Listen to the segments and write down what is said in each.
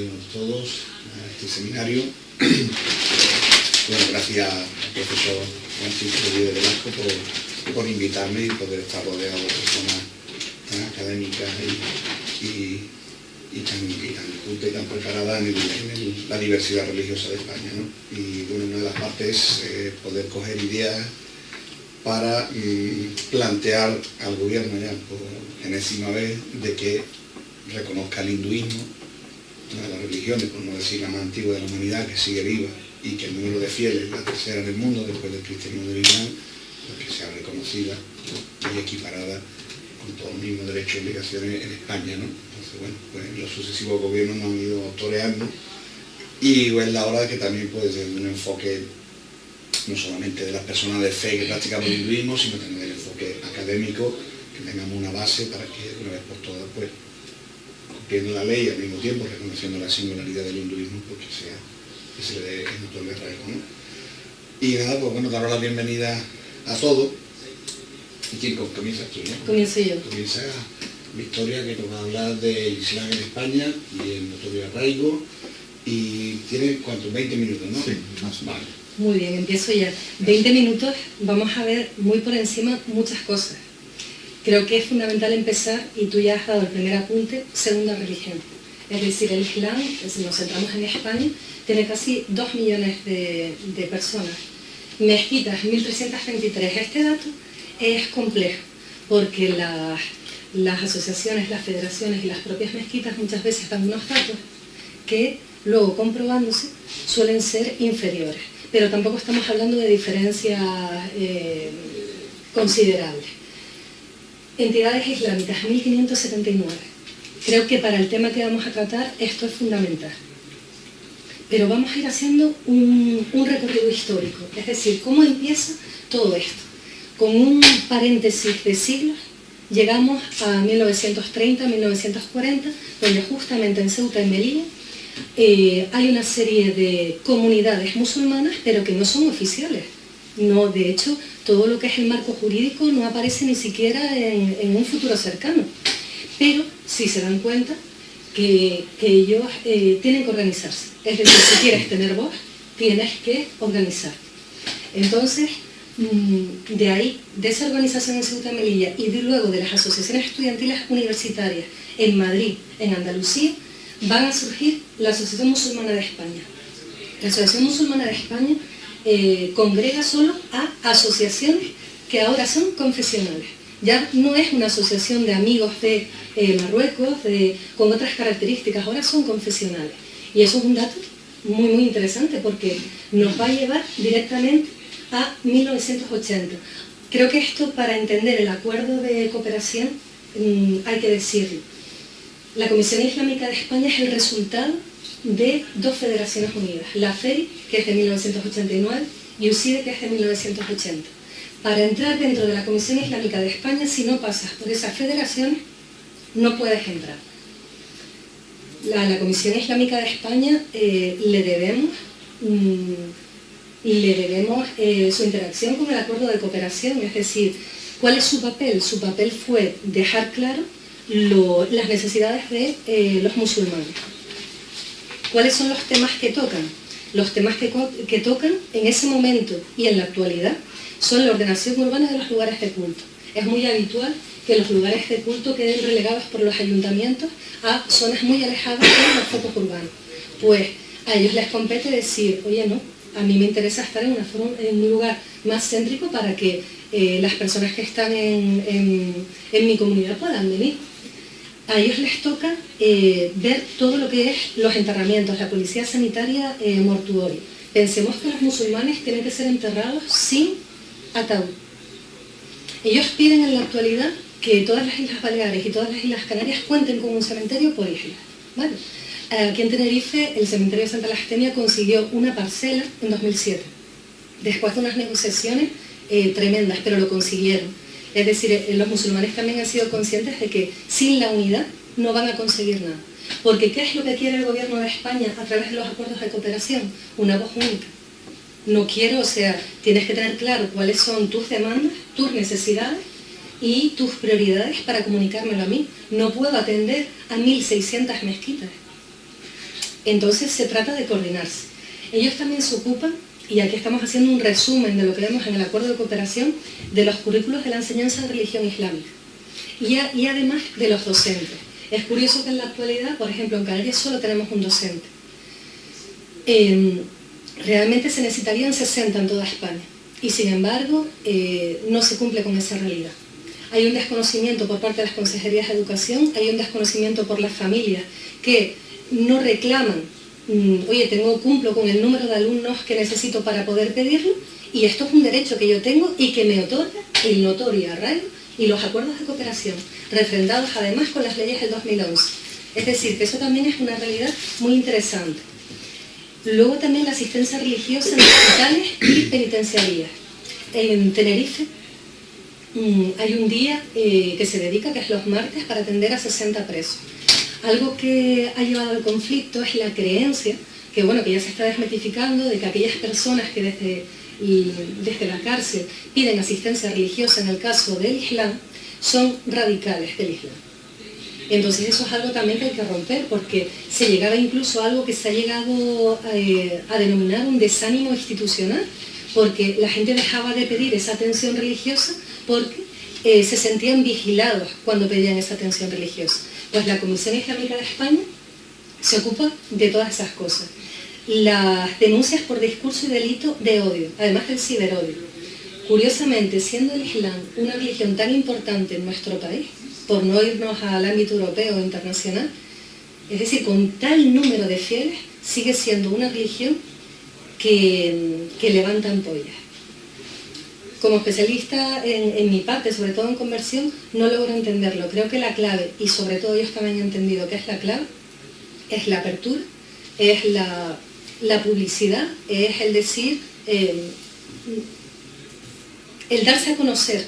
bienvenidos todos a este seminario. Bueno, gracias al profesor Francisco Díez de Velasco por invitarme y poder estar rodeado de personas tan académicas y tan culta y tan preparada en la diversidad religiosa de España, ¿no? Y bueno, una de las partes es poder coger ideas para plantear al gobierno ya por enésima vez de que reconozca el hinduismo, una de las religiones, por no decir la más antigua de la humanidad, que sigue viva y que el número de fieles es la tercera en el mundo después del cristianismo del Islam, pues que sea reconocida y equiparada con todos los mismos derechos y obligaciones en España, ¿no? Entonces, bueno, pues los sucesivos gobiernos nos han ido toreando y es la hora de que también puede ser un enfoque no solamente de las personas de fe que practicamos el hinduismo, sino también del enfoque académico, que tengamos una base para que una vez por todas, pues, cumpliendo la ley y al mismo tiempo reconociendo la singularidad del hinduismo, porque sea que se le dé el notorio arraigo, ¿no? Y nada, pues bueno, daros la bienvenida a todos. ¿Y quién comienza aquí, no? Comienzo yo. Comienza Victoria, que nos va a hablar del Islam en España y el notorio arraigo. Y tiene, ¿cuántos? 20 minutos, ¿no? Sí, más o menos. Vale. Muy bien, empiezo ya. 20 minutos, vamos a ver muy por encima muchas cosas. Creo que es fundamental empezar, y tú ya has dado el primer apunte, segunda religión. Es decir, el Islam, si nos centramos en España, tiene casi 2 millones de personas. Mezquitas, 1323. Este dato es complejo, porque las asociaciones, las federaciones y las propias mezquitas muchas veces dan unos datos que luego comprobándose suelen ser inferiores. Pero tampoco estamos hablando de diferencias considerables. Entidades islámicas, 1579. Creo que para el tema que vamos a tratar esto es fundamental. Pero vamos a ir haciendo un recorrido histórico, es decir, cómo empieza todo esto. Con un paréntesis de siglos, llegamos a 1930, 1940, donde justamente en Ceuta y Melilla hay una serie de comunidades musulmanas, pero que no son oficiales. No, de hecho, todo lo que es el marco jurídico no aparece ni siquiera en un futuro cercano. Pero sí se dan cuenta que ellos tienen que organizarse. Es decir, si quieres tener voz, tienes que organizar. Entonces, de ahí, de esa organización en Ceuta y Melilla y luego de las asociaciones estudiantiles universitarias en Madrid, en Andalucía, van a surgir la Asociación Musulmana de España. La Asociación Musulmana de España congrega solo a asociaciones que ahora son confesionales. Ya no es una asociación de amigos de Marruecos con otras características, ahora son confesionales. Y eso es un dato muy, muy interesante porque nos va a llevar directamente a 1980. Creo que esto, para entender el acuerdo de cooperación, hay que decirlo. La Comisión Islámica de España es el resultado de dos federaciones unidas, la FERI, que es de 1989, y USIDE, que es de 1980. Para entrar dentro de la Comisión Islámica de España, si no pasas por esas federaciones, no puedes entrar. A la Comisión Islámica de España le debemos su interacción con el acuerdo de cooperación, es decir, ¿cuál es su papel? Su papel fue dejar claro las necesidades de los musulmanes. ¿Cuáles son los temas que tocan? Los temas que tocan en ese momento y en la actualidad son la ordenación urbana de los lugares de culto. Es muy habitual que los lugares de culto queden relegados por los ayuntamientos a zonas muy alejadas de los focos urbanos. Pues a ellos les compete decir, oye, no, a mí me interesa estar en un lugar más céntrico para que las personas que están en mi comunidad puedan venir. A ellos les toca ver todo lo que es los enterramientos, la policía sanitaria mortuoria. Pensemos que los musulmanes tienen que ser enterrados sin ataúd. Ellos piden en la actualidad que todas las Islas Baleares y todas las Islas Canarias cuenten con un cementerio por isla. ¿Vale? Aquí en Tenerife el cementerio de Santa Lastenia consiguió una parcela en 2007, después de unas negociaciones tremendas, pero lo consiguieron. Es decir, los musulmanes también han sido conscientes de que sin la unidad no van a conseguir nada. Porque ¿qué es lo que quiere el gobierno de España a través de los acuerdos de cooperación? Una voz única. No quiero, o sea, tienes que tener claro cuáles son tus demandas, tus necesidades y tus prioridades para comunicármelo a mí. No puedo atender a 1.600 mezquitas. Entonces se trata de coordinarse. Ellos también se ocupan, y aquí estamos haciendo un resumen de lo que vemos en el acuerdo de cooperación, de los currículos de la enseñanza de religión islámica y además de los docentes. Es curioso que en la actualidad, por ejemplo, en Canarias solo tenemos un docente. Realmente se necesitarían 60 en toda España y sin embargo no se cumple con esa realidad. Hay un desconocimiento por parte de las consejerías de educación, hay un desconocimiento por las familias que no reclaman, oye, cumplo con el número de alumnos que necesito para poder pedirlo y esto es un derecho que yo tengo y que me otorga el notorio arraigo y los acuerdos de cooperación, refrendados además con las leyes del 2011. Es decir, que eso también es una realidad muy interesante. Luego también la asistencia religiosa en hospitales y penitenciarías. En Tenerife hay un día que se dedica, que es los martes, para atender a 60 presos. Algo que ha llevado al conflicto es la creencia, que ya se está desmitificando, de que aquellas personas que desde la cárcel piden asistencia religiosa en el caso del Islam, son radicales del Islam. Entonces eso es algo también que hay que romper, porque se llegaba incluso a algo que se ha llegado a denominar un desánimo institucional, porque la gente dejaba de pedir esa atención religiosa porque se sentían vigilados cuando pedían esa atención religiosa. Pues la Comisión Islámica de España se ocupa de todas esas cosas. Las denuncias por discurso y delito de odio, además del ciberodio. Curiosamente, siendo el Islam una religión tan importante en nuestro país, por no irnos al ámbito europeo o internacional, es decir, con tal número de fieles, sigue siendo una religión que levanta ampollas. Como especialista en mi parte, sobre todo en conversión, no logro entenderlo. Creo que la clave, y sobre todo ellos también han entendido que es la clave, es la apertura, es la publicidad, es el decir, el darse a conocer,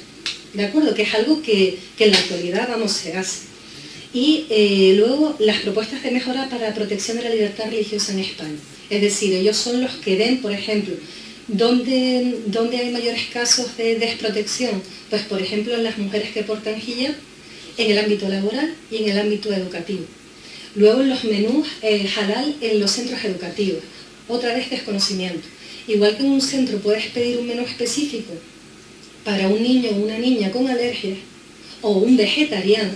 ¿de acuerdo? Que es algo que en la actualidad, se hace. Y luego las propuestas de mejora para la protección de la libertad religiosa en España. Es decir, ellos son los que ven, por ejemplo, ¿dónde hay mayores casos de desprotección? Pues, por ejemplo, en las mujeres que portan hijab, en el ámbito laboral y en el ámbito educativo. Luego en los menús halal en los centros educativos. Otra vez desconocimiento. Igual que en un centro puedes pedir un menú específico para un niño o una niña con alergias, o un vegetariano,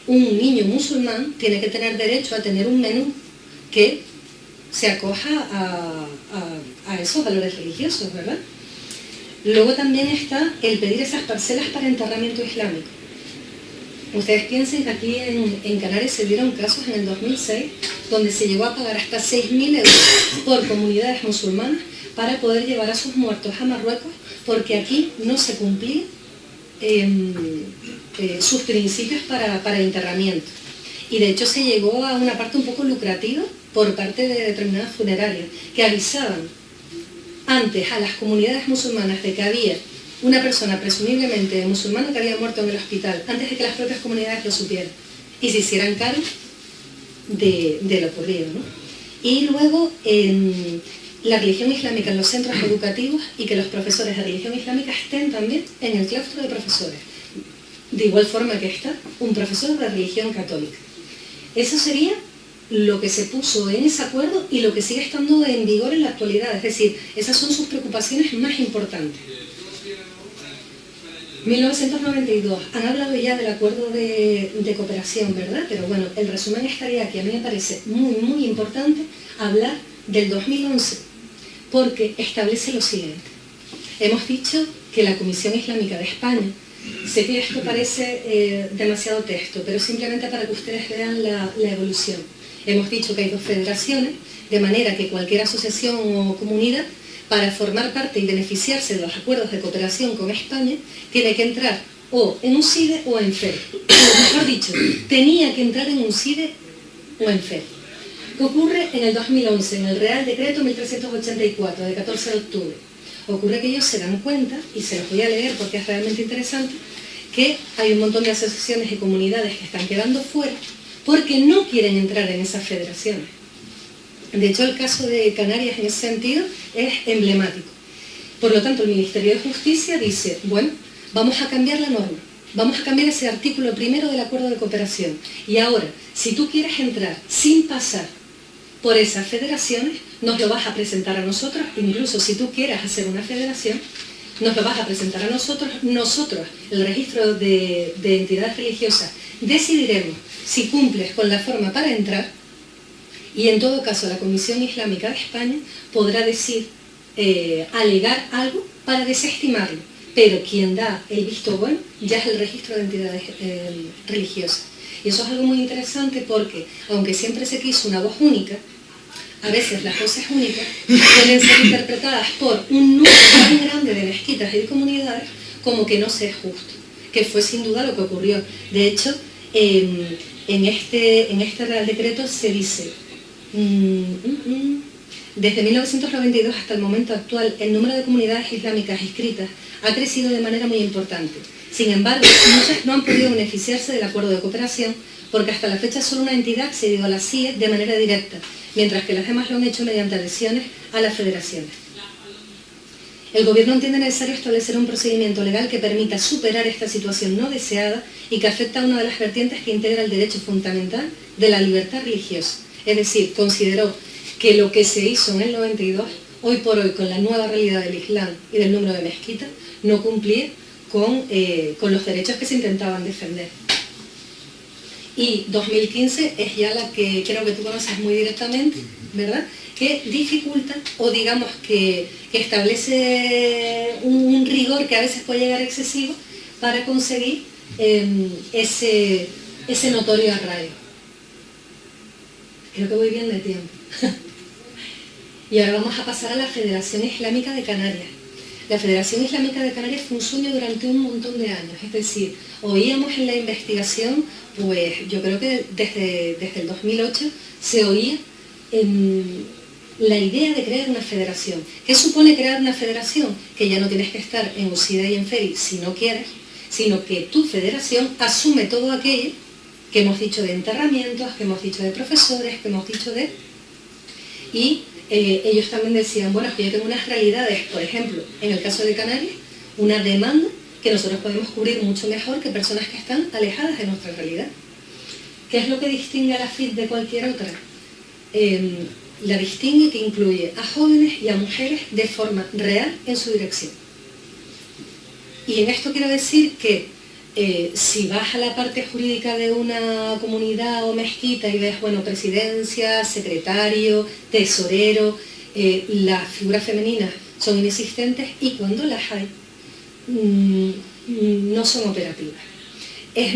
un niño musulmán tiene que tener derecho a tener un menú que se acoja a esos valores religiosos, ¿verdad? Luego también está el pedir esas parcelas para enterramiento islámico. Ustedes piensen que aquí en Canarias se dieron casos en el 2006 donde se llegó a pagar hasta 6.000 euros por comunidades musulmanas para poder llevar a sus muertos a Marruecos, porque aquí no se cumplían sus principios para enterramiento. Y de hecho se llegó a una parte un poco lucrativa por parte de determinadas funerarias, que avisaban antes a las comunidades musulmanas de que había una persona presumiblemente musulmana que había muerto en el hospital, antes de que las propias comunidades lo supieran, y se hicieran cargo de lo ocurrido, ¿no? Y luego la religión islámica en los centros educativos y que los profesores de religión islámica estén también en el claustro de profesores, de igual forma que está un profesor de religión católica. Eso sería lo que se puso en ese acuerdo y lo que sigue estando en vigor en la actualidad, es decir, esas son sus preocupaciones más importantes. 1992, han hablado ya del acuerdo de cooperación, ¿verdad? Pero bueno, el resumen estaría aquí. A mí me parece muy, muy importante hablar del 2011, porque establece lo siguiente. Hemos dicho que la Comisión Islámica de España, sé que esto parece demasiado texto, pero simplemente para que ustedes vean la evolución. Hemos dicho que hay 2 federaciones, de manera que cualquier asociación o comunidad, para formar parte y beneficiarse de los acuerdos de cooperación con España, tiene que entrar o en un CIDE o en FED. O mejor dicho, tenía que entrar en un CIDE o en FED. ¿Qué ocurre en el 2011, en el Real Decreto 1384, de 14 de octubre? Ocurre que ellos se dan cuenta, y se los voy a leer porque es realmente interesante, que hay un montón de asociaciones y comunidades que están quedando fuera porque no quieren entrar en esas federaciones. De hecho, el caso de Canarias en ese sentido es emblemático. Por lo tanto, el Ministerio de Justicia dice, bueno, vamos a cambiar la norma, vamos a cambiar ese artículo primero del acuerdo de cooperación. Y ahora, si tú quieres entrar sin pasar por esas federaciones, nos lo vas a presentar a nosotros, incluso si tú quieras hacer una federación, nos lo vas a presentar a nosotros, el registro de entidades religiosas, decidiremos si cumples con la forma para entrar y en todo caso la Comisión Islámica de España podrá decir, alegar algo para desestimarlo, pero quien da el visto bueno ya es el registro de entidades religiosas. Y eso es algo muy interesante porque, aunque siempre se quiso una voz única, a veces las voces únicas pueden ser interpretadas por un número tan grande de mezquitas y de comunidades como que no se es justo, que fue sin duda lo que ocurrió. De hecho, en este Real Decreto se dice, desde 1992 hasta el momento actual, el número de comunidades islámicas inscritas ha crecido de manera muy importante. Sin embargo, muchas no han podido beneficiarse del acuerdo de cooperación porque hasta la fecha solo una entidad ha accedido a la CIE de manera directa, mientras que las demás lo han hecho mediante adhesiones a las federaciones. El Gobierno entiende necesario establecer un procedimiento legal que permita superar esta situación no deseada y que afecta a una de las vertientes que integra el derecho fundamental de la libertad religiosa. Es decir, consideró que lo que se hizo en el 92, hoy por hoy, con la nueva realidad del Islam y del número de mezquitas, no cumplía con los derechos que se intentaban defender. Y 2015 es ya la que creo que tú conoces muy directamente, ¿verdad? Que dificulta o digamos que establece un rigor que a veces puede llegar excesivo para conseguir ese notorio arraigo. Creo que voy bien de tiempo. Y ahora vamos a pasar a la Federación Islámica de Canarias. La Federación Islámica de Canarias fue un sueño durante un montón de años, es decir, oíamos en la investigación, pues yo creo que desde el 2008 se oía la idea de crear una federación. ¿Qué supone crear una federación? Que ya no tienes que estar en USIDA y en FERI si no quieres, sino que tu federación asume todo aquello que hemos dicho de enterramientos, que hemos dicho de profesores, que hemos dicho de... Y ellos también decían, bueno, es que yo tengo unas realidades, por ejemplo, en el caso de Canarias, una demanda que nosotros podemos cubrir mucho mejor que personas que están alejadas de nuestra realidad. ¿Qué es lo que distingue a la FID de cualquier otra? La distingue que incluye a jóvenes y a mujeres de forma real en su dirección. Y en esto quiero decir que si vas a la parte jurídica de una comunidad o mezquita y ves, bueno, presidencia, secretario, tesorero, las figuras femeninas son inexistentes y cuando las hay, no son operativas.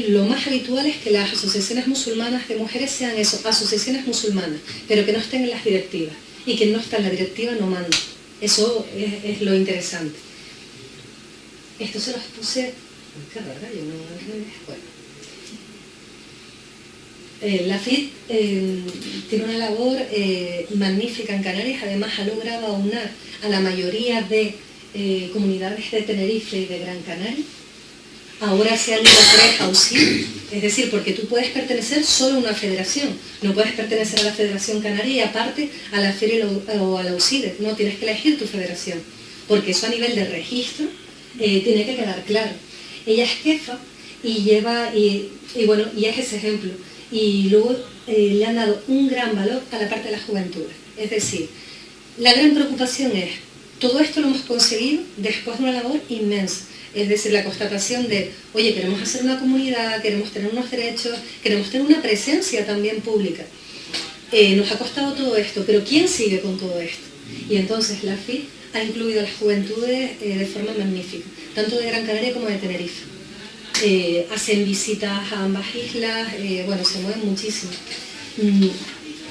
Lo más habitual es que las asociaciones musulmanas de mujeres sean eso, asociaciones musulmanas, pero que no estén en las directivas y que no está en la directiva no manda. Eso es lo interesante. Esto se los puse... Qué rara, yo no... Bueno. La FID tiene una labor magnífica en Canarias, además ha logrado aunar a la mayoría de comunidades de Tenerife y de Gran Canaria. Ahora se han ido 3 a USID, es decir, porque tú puedes pertenecer solo a una federación, no puedes pertenecer a la Federación Canaria y aparte a la FERI o a la USIDE, no, tienes que elegir tu federación, porque eso a nivel de registro tiene que quedar claro. Ella es jefa y lleva, y es ese ejemplo, y luego le han dado un gran valor a la parte de la juventud, es decir, la gran preocupación es, todo esto lo hemos conseguido después de una labor inmensa. Es decir, la constatación de, oye, queremos hacer una comunidad, queremos tener unos derechos, queremos tener una presencia también pública. Nos ha costado todo esto, pero ¿quién sigue con todo esto? Y entonces la FID ha incluido a las juventudes de forma magnífica, tanto de Gran Canaria como de Tenerife. Hacen visitas a ambas islas, bueno, se mueven muchísimo.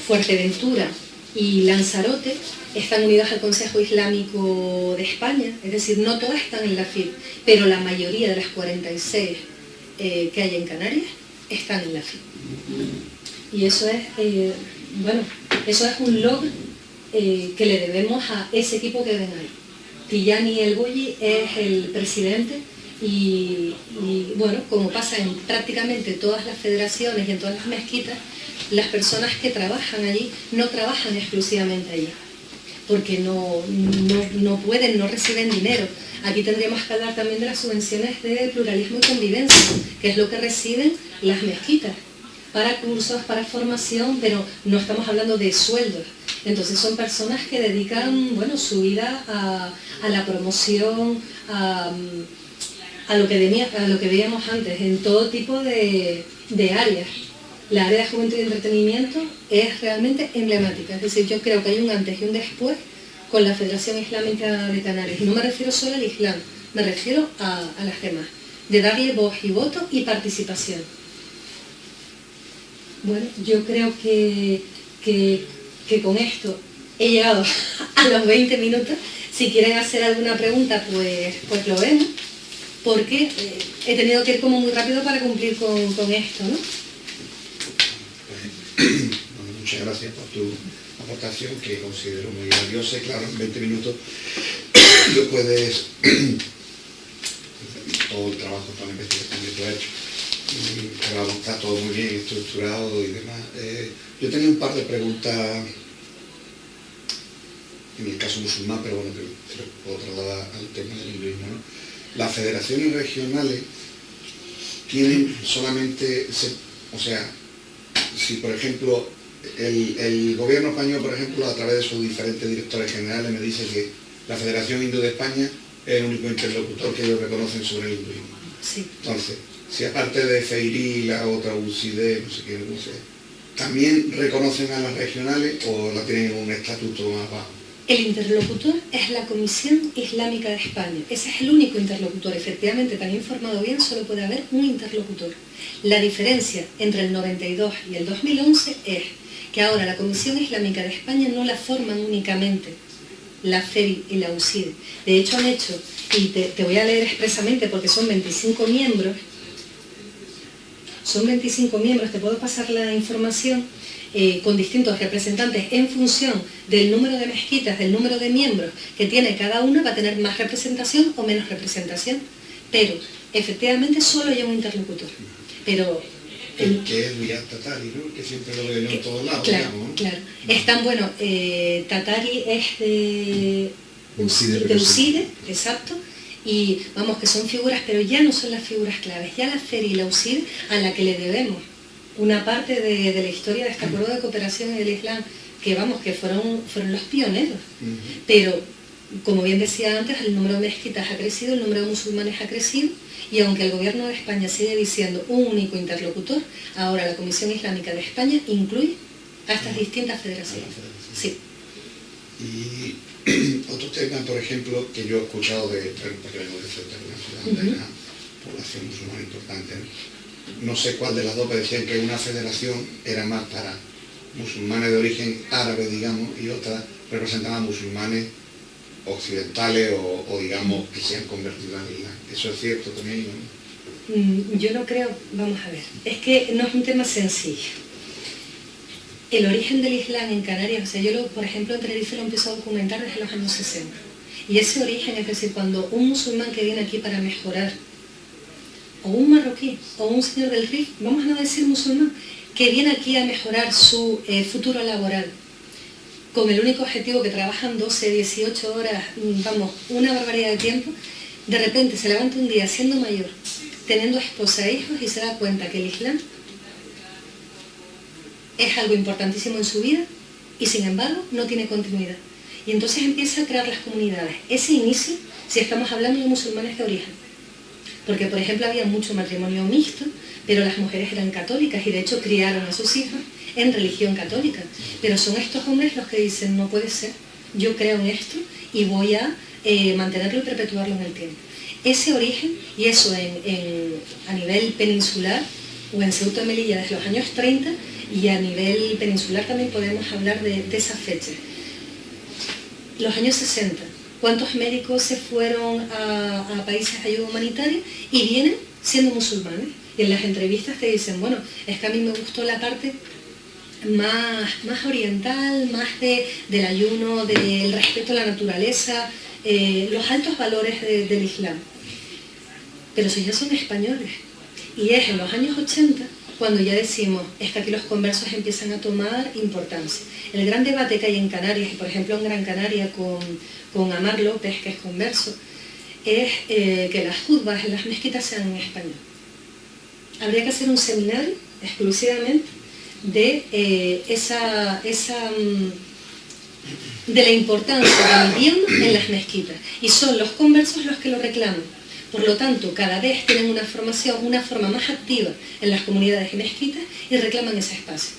Fuerteventura y Lanzarote están unidas al Consejo Islámico de España, es decir, no todas están en la FID, pero la mayoría de las 46 que hay en Canarias están en la FID. Y eso es, eso es un logro que le debemos a ese equipo que ven ahí. Tijani El Bulli es el presidente y bueno, como pasa en prácticamente todas las federaciones y en todas las mezquitas, las personas que trabajan allí no trabajan exclusivamente allí, porque no pueden, no reciben dinero. Aquí tendríamos que hablar también de las subvenciones de pluralismo y convivencia, que es lo que reciben las mezquitas. para cursos, para formación, pero no estamos hablando de sueldos. Entonces son personas que dedican, bueno, su vida a la promoción, a lo que veíamos antes, en todo tipo de áreas. La área de juventud y entretenimiento es realmente emblemática. Es decir, yo creo que hay un antes y un después con la Federación Islámica de Canarias. Y no me refiero solo al Islam, me refiero a las demás. De darle voz y voto y participación. Bueno, yo creo que con esto he llegado a los 20 minutos. Si quieren hacer alguna pregunta, pues lo vemos, porque he tenido que ir como muy rápido para cumplir con esto, ¿no? Bueno, muchas gracias por tu aportación, que considero muy valiosa, y claro, en 20 minutos lo puedes todo el trabajo para la investigación que tú has hecho, pero vamos, está todo muy bien estructurado y demás. Yo tenía un par de preguntas en el caso musulmán, pero bueno, te lo puedo trasladar al tema del hinduismo, ¿no? Las federaciones regionales tienen solamente, o sea, si por ejemplo el gobierno español, por ejemplo, a través de sus diferentes directores generales me dice que la Federación Hindú de España es el único interlocutor que ellos reconocen sobre el hinduismo. Sí. Entonces, si aparte de FEIRI, la otra UCIDE, no sé qué, no sé, ¿también reconocen a las regionales o la tienen en un estatuto más bajo? El interlocutor es la Comisión Islámica de España. Ese es el único interlocutor. Efectivamente, tan informado bien, solo puede haber un interlocutor. La diferencia entre el 92 y el 2011 es que ahora la Comisión Islámica de España no la forman únicamente la FERI y la UCIDE. De hecho, han hecho, y te voy a leer expresamente porque son 25 miembros, te puedo pasar la información, con distintos representantes en función del número de mezquitas, del número de miembros que tiene cada una, va a tener más representación o menos representación, pero efectivamente solo hay un interlocutor. Pero que es Riyad Tatari, ¿no? Que siempre lo veo en todos lados. Claro, digamos, ¿no? claro. Es tan bueno, Tatari es de UCIDE, UCIDE, exacto, y vamos, que son figuras, pero ya no son las figuras claves, ya la FERI y la UCIDE, a la que le debemos una parte de la historia de este acuerdo de cooperación en el Islam, que vamos, que fueron los pioneros. Pero, como bien decía antes, el número de mezquitas ha crecido, el número de musulmanes ha crecido, y aunque el gobierno de España sigue diciendo un único interlocutor, ahora la Comisión Islámica de España incluye a estas distintas federaciones. Sí. Y otro tema, por ejemplo, que yo he escuchado porque vengo de Ceuta, una ciudad de una población musulmana importante, ¿no? No sé cuál de las dos, pero decían que una federación era más para musulmanes de origen árabe, digamos, y otra representaba a musulmanes occidentales o digamos que se han convertido en Islam. ¿Eso es cierto también, no? Yo no creo, vamos a ver, es que no es un tema sencillo. El origen del Islam en Canarias, o sea, yo por ejemplo en Tenerife lo empiezo a documentar desde los años 60. Y ese origen, es decir, cuando un musulmán que viene aquí para mejorar, o un marroquí, o un señor del Rif, vamos a no decir musulmán, que viene aquí a mejorar su futuro laboral, con el único objetivo que trabajan 12, 18 horas, vamos, una barbaridad de tiempo, de repente se levanta un día siendo mayor, teniendo esposa e hijos, y se da cuenta que el Islam es algo importantísimo en su vida y sin embargo no tiene continuidad. Y entonces empieza a crear las comunidades. Ese inicio, si estamos hablando de musulmanes de origen, porque por ejemplo había mucho matrimonio mixto, pero las mujeres eran católicas y de hecho criaron a sus hijos en religión católica. Pero son estos hombres los que dicen, no puede ser, yo creo en esto y voy a mantenerlo y perpetuarlo en el tiempo. Ese origen, y eso a nivel peninsular, o en Ceuta y Melilla desde los años 30, y a nivel peninsular también podemos hablar de esa fecha. Los años 60, ¿cuántos médicos se fueron a países de ayuda humanitaria y vienen siendo musulmanes? Y en las entrevistas te dicen, bueno, es que a mí me gustó la parte más oriental, más del ayuno, del respeto a la naturaleza, los altos valores del Islam. Pero si ya son españoles. Y es en los años 80 cuando ya decimos, es que aquí los conversos empiezan a tomar importancia. El gran debate que hay en Canarias, y por ejemplo en Gran Canaria con Amar López, que es converso, es que las juzbas en las mezquitas sean en español. habría que hacer un seminario exclusivamente de de la importancia del idioma en las mezquitas. Y son los conversos los que lo reclaman. Por lo tanto, cada vez tienen una forma más activa en las comunidades y mezquitas y reclaman ese espacio.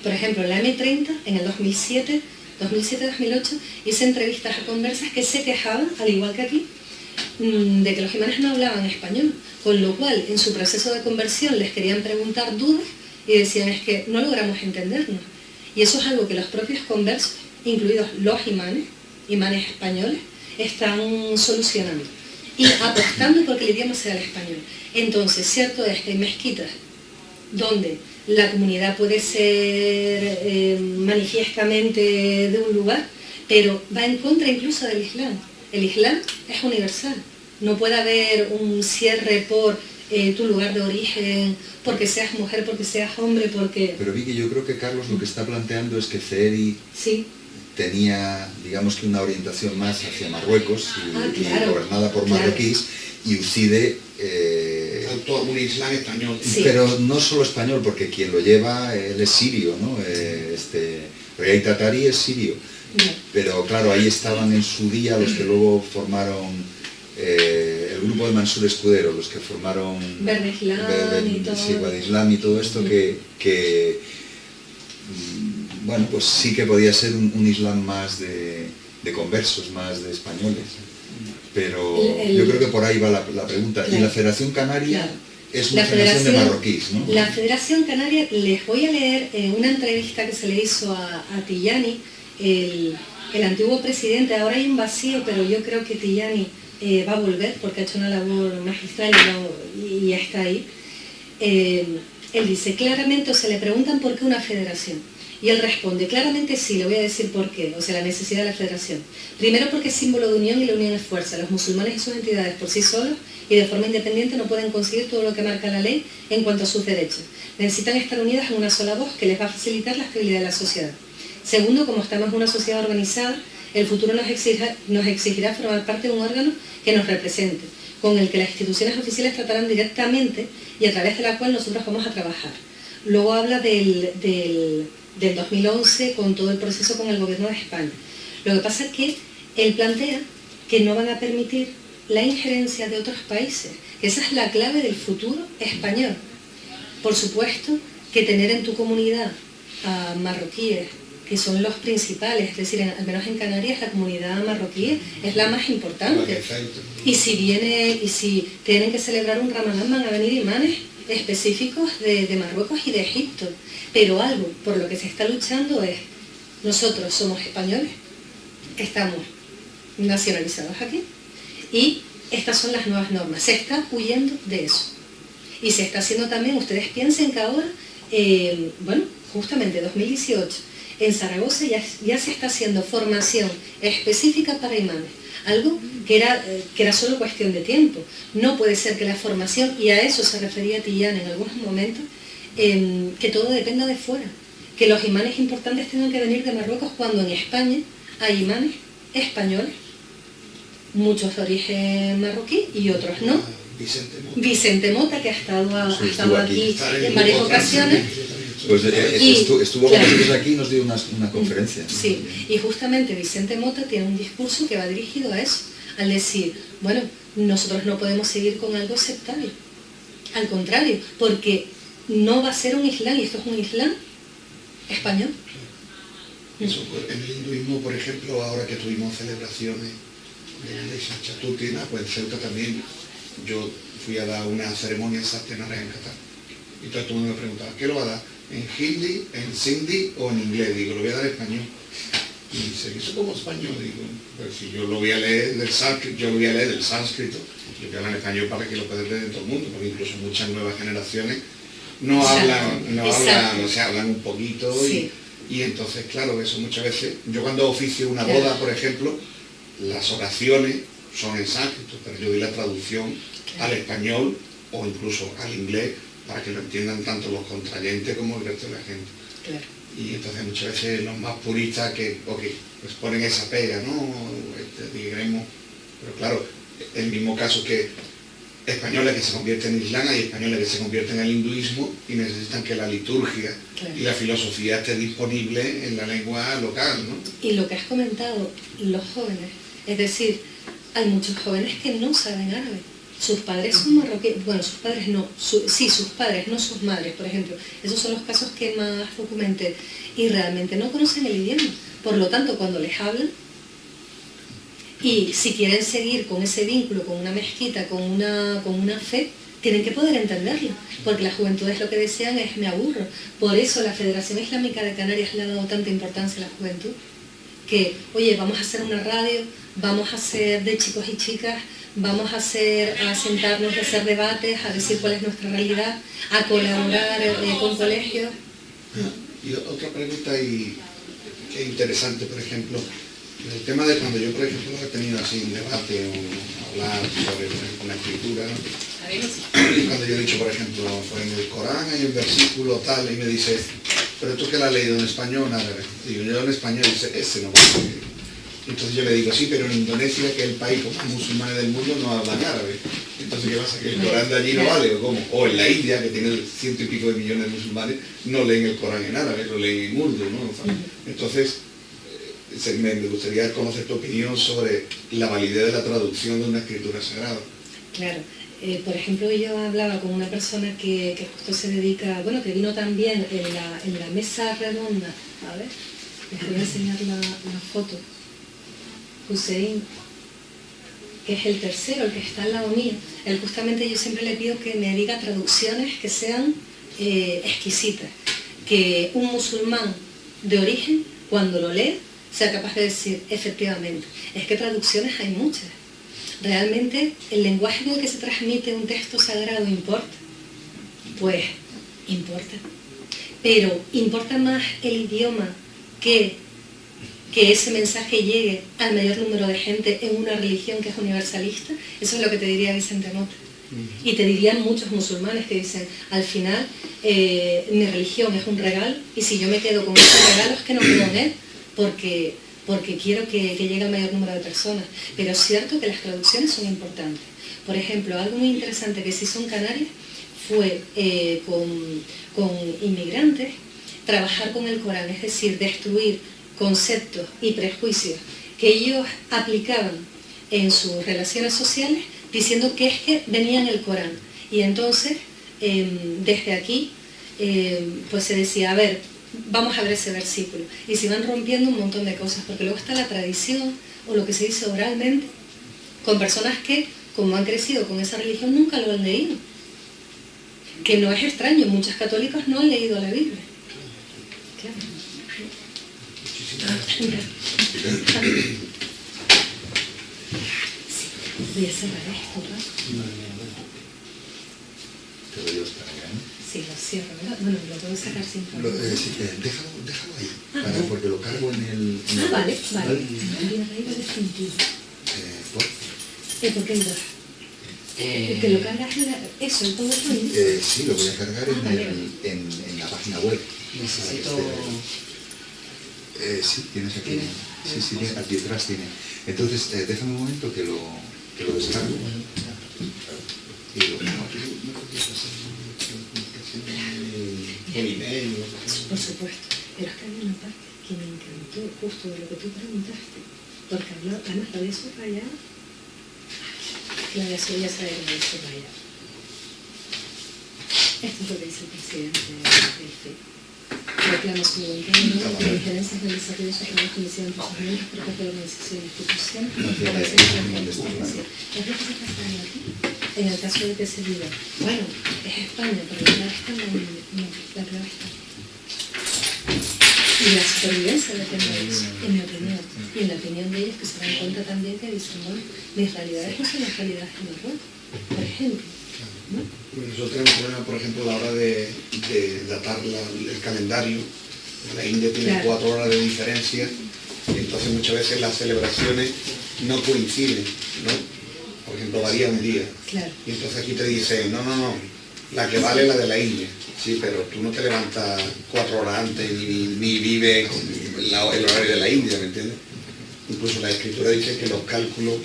Por ejemplo, en la M30, en el 2007-2008, hice entrevistas a conversas que se quejaban, al igual que aquí, de que los imanes no hablaban español, con lo cual en su proceso de conversión les querían preguntar dudas y decían, es que no logramos entendernos. Y eso es algo que los propios conversos, incluidos los imanes españoles, están solucionando y apostando porque el idioma sea el español. Entonces, cierto es que hay mezquitas donde la comunidad puede ser manifiestamente de un lugar, pero va en contra incluso del Islam. El Islam es universal. No puede haber un cierre por tu lugar de origen, porque seas mujer, porque seas hombre, porque... Pero Vicky, yo creo que Carlos lo que está planteando es que CERI sí. tenía, digamos que una orientación más hacia Marruecos y claro, gobernada por marroquíes, y UCIDE... un islam español. Sí. Pero no solo español, porque quien lo lleva, él es sirio, ¿no? Rey Tatari es sirio. Yeah. Pero claro, ahí estaban en su día los que luego formaron el grupo de Mansur Escudero, los que formaron Verde Islam y todo esto, que bueno, pues sí que podía ser un Islam más de conversos, más de españoles. Pero yo creo que por ahí va la pregunta. Claro. Y la Federación Canaria Claro. es una federación de marroquíes, ¿no? La Federación Canaria, les voy a leer una entrevista que se le hizo a Tijani, el antiguo presidente. Ahora hay un vacío, pero yo creo que Tijani va a volver porque ha hecho una labor magistral y ya está ahí. Él dice claramente, o se le preguntan por qué una federación. Y él responde, claramente sí, le voy a decir por qué, o sea, la necesidad de la federación. Primero porque es símbolo de unión y la unión es fuerza. Los musulmanes y sus entidades por sí solos y de forma independiente no pueden conseguir todo lo que marca la ley en cuanto a sus derechos. Necesitan estar unidas en una sola voz que les va a facilitar la estabilidad de la sociedad. Segundo, como estamos en una sociedad organizada, el futuro nos exigirá formar parte de un órgano que nos represente, con el que las instituciones oficiales tratarán directamente y a través de la cual nosotros vamos a trabajar. Luego habla del 2011 con todo el proceso con el gobierno de España. Lo que pasa es que él plantea que no van a permitir la injerencia de otros países, que esa es la clave del futuro español. Por supuesto que tener en tu comunidad a marroquíes, que son los principales, es decir, al menos en Canarias la comunidad marroquí es la más importante. Y si tienen que celebrar un Ramadán, van a venir imanes específicos de Marruecos y de Egipto. Pero algo por lo que se está luchando es, nosotros somos españoles, estamos nacionalizados aquí, y estas son las nuevas normas. Se está huyendo de eso. Y se está haciendo también, ustedes piensen que ahora, bueno, justamente 2018, en Zaragoza ya se está haciendo formación específica para imanes. Algo que era solo cuestión de tiempo. No puede ser que la formación, y a eso se refería Tijani en algunos momentos, que todo dependa de fuera. Que los imanes importantes tengan que venir de Marruecos cuando en España hay imanes españoles, muchos de origen marroquí y otros no. Vicente Mota, que ha estado aquí en varias ocasiones. Pues estuvo con nosotros aquí y nos dio una conferencia. Sí, y justamente Vicente Mota tiene un discurso que va dirigido a eso, al decir, bueno, nosotros no podemos seguir con algo sectario. Al contrario, porque no va a ser un islam, y esto es un islam español. Eso, en el hinduismo, por ejemplo, ahora que tuvimos celebraciones de Chatutina, pues en Ceuta también, yo fui a dar una ceremonia centenaria en Qatar. Y todo el mundo me preguntaba, ¿qué lo va a dar? ¿En hindi, en sindhi o en inglés? Digo, lo voy a dar en español. Y dice, ¿eso como español? Digo, pues si yo lo voy a leer del sánscrito, yo lo voy a leer del sánscrito, yo voy a hablar en español para que lo pueda leer en todo el mundo, porque incluso muchas nuevas generaciones no hablan un poquito. Sí. Y entonces, claro, eso muchas veces, yo cuando oficio una boda, por ejemplo, las oraciones son en sánscrito, pero yo doy la traducción al español o incluso al inglés para que lo entiendan tanto los contrayentes como el resto de la gente. Claro. Y entonces muchas veces los más puristas que, pues ponen esa pega, ¿no? Digamos, pero claro, el mismo caso que españoles que se convierten en islam, hay españoles que se convierten al hinduismo y necesitan que la liturgia y la filosofía esté disponible en la lengua local, ¿no? Y lo que has comentado, los jóvenes, es decir, hay muchos jóvenes que no saben árabe. Sus padres son marroquíes, bueno, sus padres no, sí, sus padres, no sus madres, por ejemplo. Esos son los casos que más documenté. Y realmente no conocen el idioma. Por lo tanto, cuando les hablan, y si quieren seguir con ese vínculo, con una mezquita, con una fe, tienen que poder entenderlo, porque la juventud es lo que desean, es me aburro. Por eso la Federación Islámica de Canarias le ha dado tanta importancia a la juventud, que, oye, vamos a hacer una radio, vamos a hacer de chicos y chicas, vamos a sentarnos a hacer debates, a decir cuál es nuestra realidad, a colaborar con colegios. Y otra pregunta que es interesante, por ejemplo, el tema de cuando yo, por ejemplo, he tenido así un debate o hablar sobre, por ejemplo, la escritura, ¿no? Y cuando yo he dicho, por ejemplo, pues en el Corán hay un versículo tal, y me dice, pero tú que la has leído en español, nada, digo, yo en español, y dice, ese no va a ser. Entonces yo le digo, sí, pero en Indonesia, que es el país con más musulmanes del mundo, no hablan árabe. Entonces, ¿qué pasa? ¿Que el Corán de allí no vale? ¿O cómo? O en la India, que tiene 100 y pico de millones de musulmanes, no leen el Corán en árabe, lo leen en urdu, ¿no? Entonces, me gustaría conocer tu opinión sobre la validez de la traducción de una escritura sagrada. Claro. Por ejemplo, yo hablaba con una persona que justo se dedica, bueno, que vino también en la mesa redonda, a ver, les voy a enseñar la foto. Hussein, que es el tercero, el que está al lado mío. Él justamente yo siempre le pido que me diga traducciones que sean exquisitas, que un musulmán de origen, cuando lo lee, sea capaz de decir, efectivamente, es que traducciones hay muchas. ¿Realmente el lenguaje en el que se transmite un texto sagrado importa? Pues importa. Pero importa más el idioma que ese mensaje llegue al mayor número de gente en una religión que es universalista. Eso es lo que te diría Vicente Mota. Y te dirían muchos musulmanes que dicen, al final mi religión es un regalo y si yo me quedo con ese regalo es que no creo en él porque quiero que llegue al mayor número de personas. Pero es cierto que las traducciones son importantes. Por ejemplo, algo muy interesante que se hizo en Canarias fue con inmigrantes trabajar con el Corán, es decir, destruir conceptos y prejuicios que ellos aplicaban en sus relaciones sociales diciendo que es que venía en el Corán. Y entonces, desde aquí, pues se decía, a ver, vamos a ver ese versículo. Y se van rompiendo un montón de cosas, porque luego está la tradición o lo que se dice oralmente, con personas que, como han crecido con esa religión, nunca lo han leído. Que no es extraño, muchos católicos no han leído la Biblia. Claro. Voy a cerrar esto, ¿no? Te lo llevas para allá, ¿no? Sí, lo cierro, ¿verdad? Bueno, lo puedo sacar sin problema. Sí, déjalo ahí, porque lo cargo en el... Vale. Bien, ahí va definitivo. ¿Por qué el 2? ¿Te lo cargas en eso, en PowerPoint? Sí, lo voy a cargar en la página web. Necesito... Sí, tienes aquí. Sí, aquí detrás tiene. Entonces, déjame un momento que lo descargo. Y lo pongo aquí. Por supuesto. Pero es que hay una parte que me encantó justo de lo que tú preguntaste. Porque además la había subrayado. La había subrayado. Esto es lo que dice el presidente del FED. Reclama su voluntad de injerencias del desarrollo de su trabajo iniciado entre sus miembros por parte de la organización e institución para hacer la competencia. ¿Es lo que se está haciendo aquí? En el caso de que se diga, bueno, es España, pero la clave está la clave está. Y la supervivencia depende de eso, en mi opinión. Y en la opinión de ellos que se dan cuenta también que dicen, bueno, mis realidades no son las realidades de Marruecos, por ejemplo. ¿No? Nosotros tenemos un problema, por ejemplo, a la hora de datar el calendario. La India tiene 4 horas de diferencia y entonces muchas veces las celebraciones no coinciden, ¿no? Por ejemplo, varía un día. Claro. Y entonces aquí te dicen, no, la que vale es la de la India. Sí, pero tú no te levantas 4 horas antes ni vives el horario de la India, ¿me entiendes? Incluso la escritura dice que los cálculos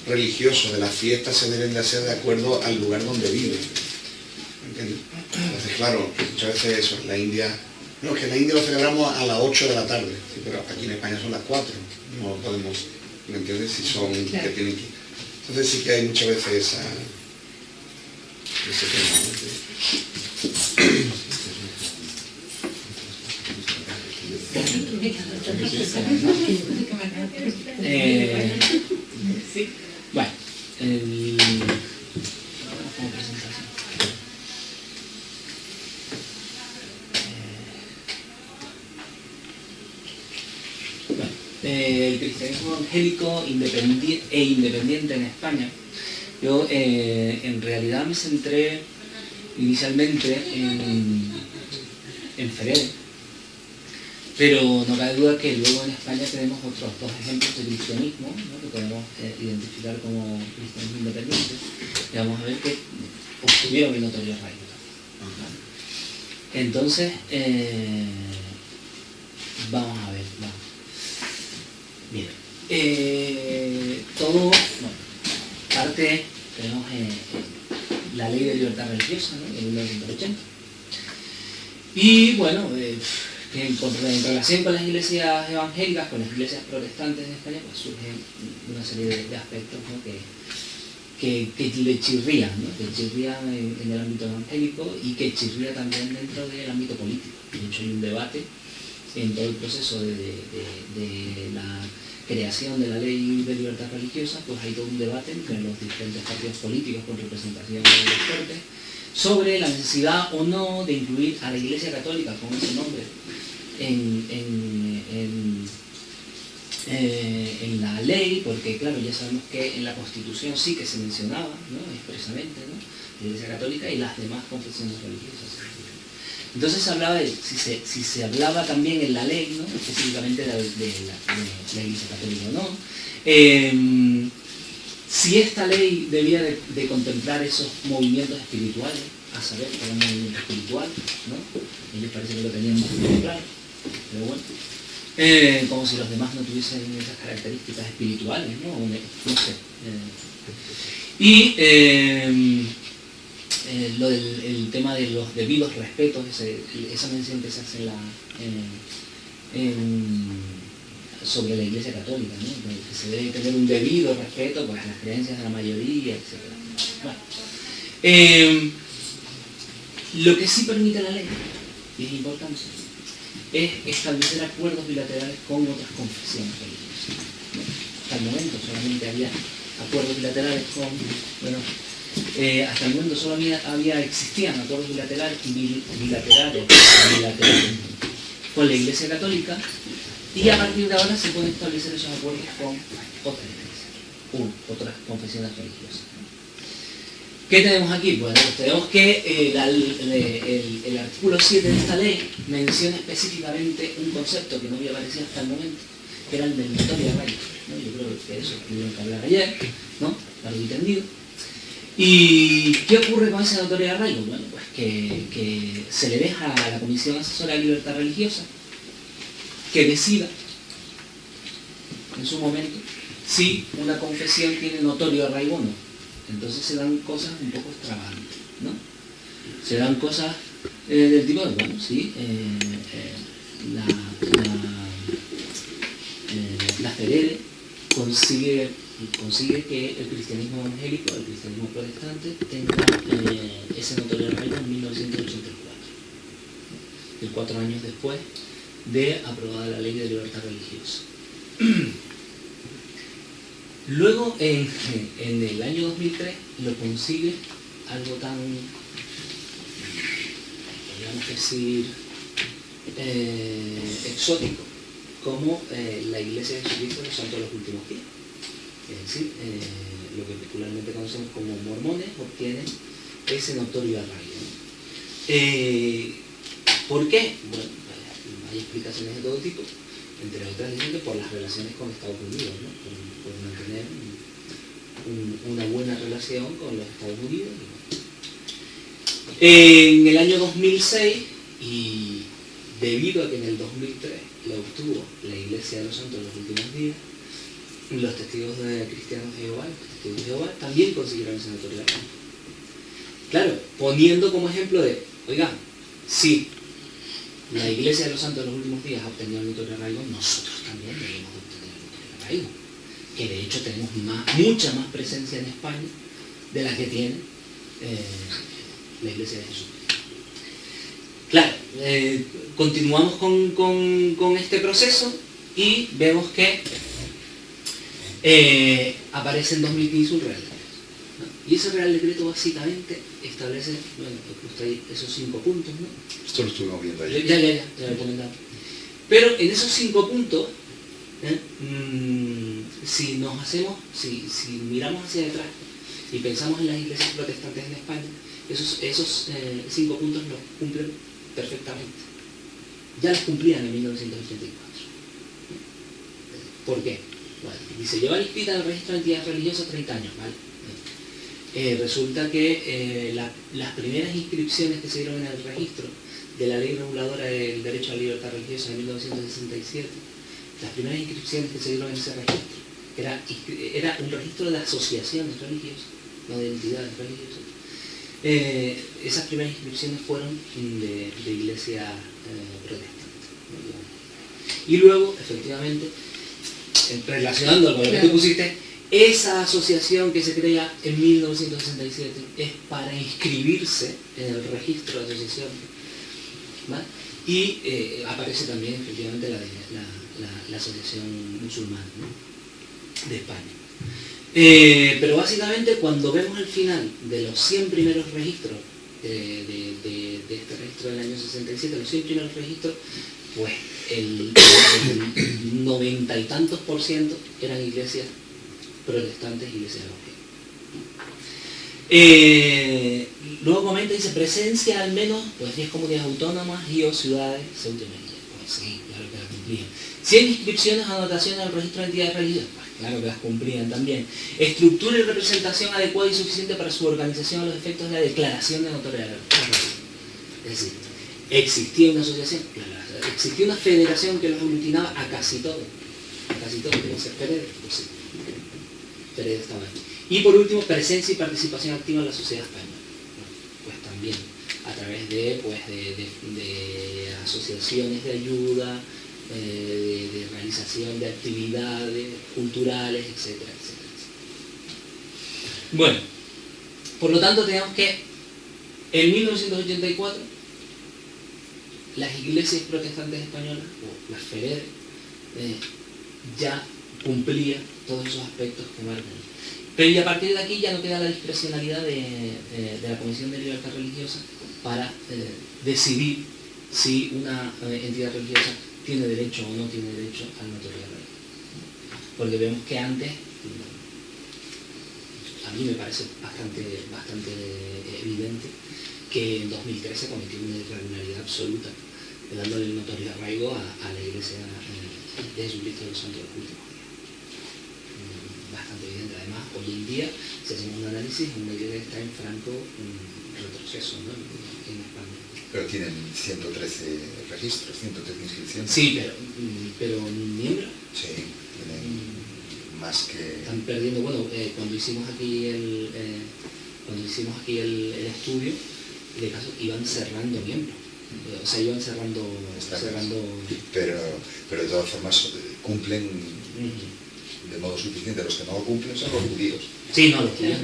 religiosos de las fiestas se deben de hacer de acuerdo al lugar donde vive. ¿Entiendes? Entonces, claro, muchas veces eso, en la India, no, es que en la India lo celebramos a las 8 de la tarde, sí, pero aquí en España son las 4, no podemos, ¿me entiendes? Si son, claro, que tienen que... Entonces sí que hay muchas veces ese tema, Sí. Bueno, como presentación. Bueno, el cristianismo evangélico independiente en España. Yo en realidad me centré inicialmente en Ferrer, pero no cabe duda que luego en España tenemos otros dos ejemplos de cristianismo, ¿no?, que podemos identificar como cristianismo independiente, y vamos a ver que obtuvieron el notorio arraigo. Entonces, vamos a ver, vamos. Bien, todo, bueno, parte, tenemos la ley de libertad religiosa, ¿no?, en 1980, y bueno, que en relación con las iglesias evangélicas, con las iglesias protestantes en España, pues surgen una serie de aspectos, ¿no?, que le chirrían, ¿no?, que chirrían en el ámbito evangélico y que chirría también dentro del ámbito político. De hecho, hay un debate en todo el proceso de la creación de la ley de libertad religiosa, pues hay todo un debate entre los diferentes partidos políticos con representación en las Cortes sobre la necesidad o no de incluir a la Iglesia Católica con ese nombre en la ley, porque claro, ya sabemos que en la Constitución sí que se mencionaba, ¿no?, expresamente, ¿no?, la Iglesia Católica y las demás confesiones religiosas. Entonces se hablaba de si se hablaba también en la ley, ¿no?, específicamente de la Iglesia Católica o no, si esta ley debía de contemplar esos movimientos espirituales, a saber, que era un movimiento espiritual, ¿no?, ellos parece que lo tenían bastante claro, pero bueno, como si los demás no tuviesen esas características espirituales, ¿no?, no sé. Y lo del tema de los debidos respetos, esa mención que se hace sobre la Iglesia Católica, ¿no?, que se debe tener un debido respeto, pues, a las creencias de la mayoría, etc. Bueno, lo que sí permite la ley, y es importante, es establecer acuerdos bilaterales con otras confesiones religiosas. Hasta el momento solamente había acuerdos bilaterales con, bueno, hasta el momento solo existían acuerdos bilaterales con la Iglesia Católica, y a partir de ahora se pueden establecer esos acuerdos con otras iglesias, otras confesiones religiosas. ¿Qué tenemos aquí? Bueno, pues tenemos que el artículo 7 de esta ley menciona específicamente un concepto que no había aparecido hasta el momento, que era el del notorio arraigo, ¿no? Yo creo que eso tuvieron que hablar ayer, ¿no?, largo y tendido. ¿Y qué ocurre con ese notorio arraigo? Bueno, pues que se le deja a la Comisión Asesora de Libertad Religiosa que decida en su momento si una confesión tiene notorio arraigo o no. Entonces se dan cosas un poco extravagantes, ¿no? Se dan cosas del tipo de, bueno, sí, la Ferere consigue que el cristianismo evangélico, el cristianismo protestante, tenga ese notorio arraigo en 1984, 4 años después de aprobada la ley de libertad religiosa. Luego, en el año 2003, lo consigue algo tan, podríamos decir, exótico, como la Iglesia de Jesucristo de los Santos de los Últimos Días. Es decir, lo que popularmente conocemos como mormones obtienen ese notorio arraigo. ¿Por qué? Bueno, hay explicaciones de todo tipo, entre otras diciendo por las relaciones con Estados Unidos, ¿no?, por mantener una buena relación con los Estados Unidos. En el año 2006, y debido a que en el 2003 la obtuvo la Iglesia de los Santos de los Últimos Días, los testigos cristianos de Jehová, los testigos de Jehová, también consiguieron esa notoriedad. Claro, poniendo como ejemplo de, oiga, si la Iglesia de los Santos de los Últimos Días ha obtenido el notorio arraigo, nosotros también debemos obtener el notorio arraigo. Que de hecho tenemos mucha más presencia en España de la que tiene la Iglesia de Jesús. Claro, continuamos con este proceso y vemos que aparece en 2015 un Real Decreto, ¿no? Y ese Real Decreto básicamente establece, bueno, justo ahí esos 5 puntos, ¿no? Esto lo estuvimos viendo ayer. Ya lo he comentado. Pero en esos 5 puntos, si miramos hacia detrás y pensamos en las iglesias protestantes en España, esos 5 puntos los cumplen perfectamente. Ya los cumplían en 1984. ¿Por qué? Bueno, dice, llevar inscrita en el registro de entidades religiosas 30 años, ¿vale? Resulta que las primeras inscripciones que se dieron en el registro de la Ley Reguladora del Derecho a la Libertad Religiosa de 1967, las primeras inscripciones que se dieron en ese registro, era un registro de asociaciones religiosas, no de entidades religiosas. Esas primeras inscripciones fueron de iglesia protestante, ¿no? Y luego, efectivamente, relacionando con lo que tú pusiste, esa asociación que se crea en 1967 es para inscribirse en el registro de asociaciones, ¿vale? Y aparece también efectivamente la Asociación Musulmana, ¿no?, de España. Pero básicamente cuando vemos el final de los 100 primeros registros de este registro del año 67, los 100 primeros registros, pues el 90 y tantos % eran iglesias protestantes, iglesias evangélicas. Luego comenta, dice, presencia al menos pues 10 comunidades autónomas y o ciudades Ceuta y Melilla. Pues sí, claro que las cumplían. 100 inscripciones o anotaciones al registro de entidades religiosas, pues claro que las cumplían también. Estructura y representación adecuada y suficiente para su organización a los efectos de la declaración de notoriedad. Es decir, existía una asociación, claro, existía una federación que los aglutinaba a casi todo, quería ser Pérez, pues sí, Pérez estaba ahí. Y por último, presencia y participación activa en la sociedad española. Pues también, a través de asociaciones de ayuda, de realización de actividades culturales, etcétera, etcétera, etcétera. Bueno, por lo tanto tenemos que en 1984 las iglesias protestantes españolas, o las FERED, ya cumplían todos esos aspectos que marcan. Pero y a partir de aquí ya no queda la discrecionalidad de la Comisión de Libertad Religiosa para decidir si una entidad religiosa tiene derecho o no tiene derecho al notorio arraigo. Porque vemos que antes, a mí me parece bastante evidente que en 2013 cometió una irregularidad absoluta, dándole el notorio arraigo a la Iglesia de Jesucristo de los Santos de los Últimos Días. Bastante evidente. Además, hoy en día, si hacemos un análisis, una iglesia que está en franco retroceso, ¿no?, en España. Pero tienen 113 registros, 113 inscripciones. Sí, pero miembros. Sí, tienen más que... Están perdiendo. Bueno, cuando hicimos aquí el estudio, de caso iban cerrando miembros. O sea, iban cerrando. Pero de todas formas cumplen de modo suficiente. Los que no lo cumplen son los judíos. Sí, no, los judíos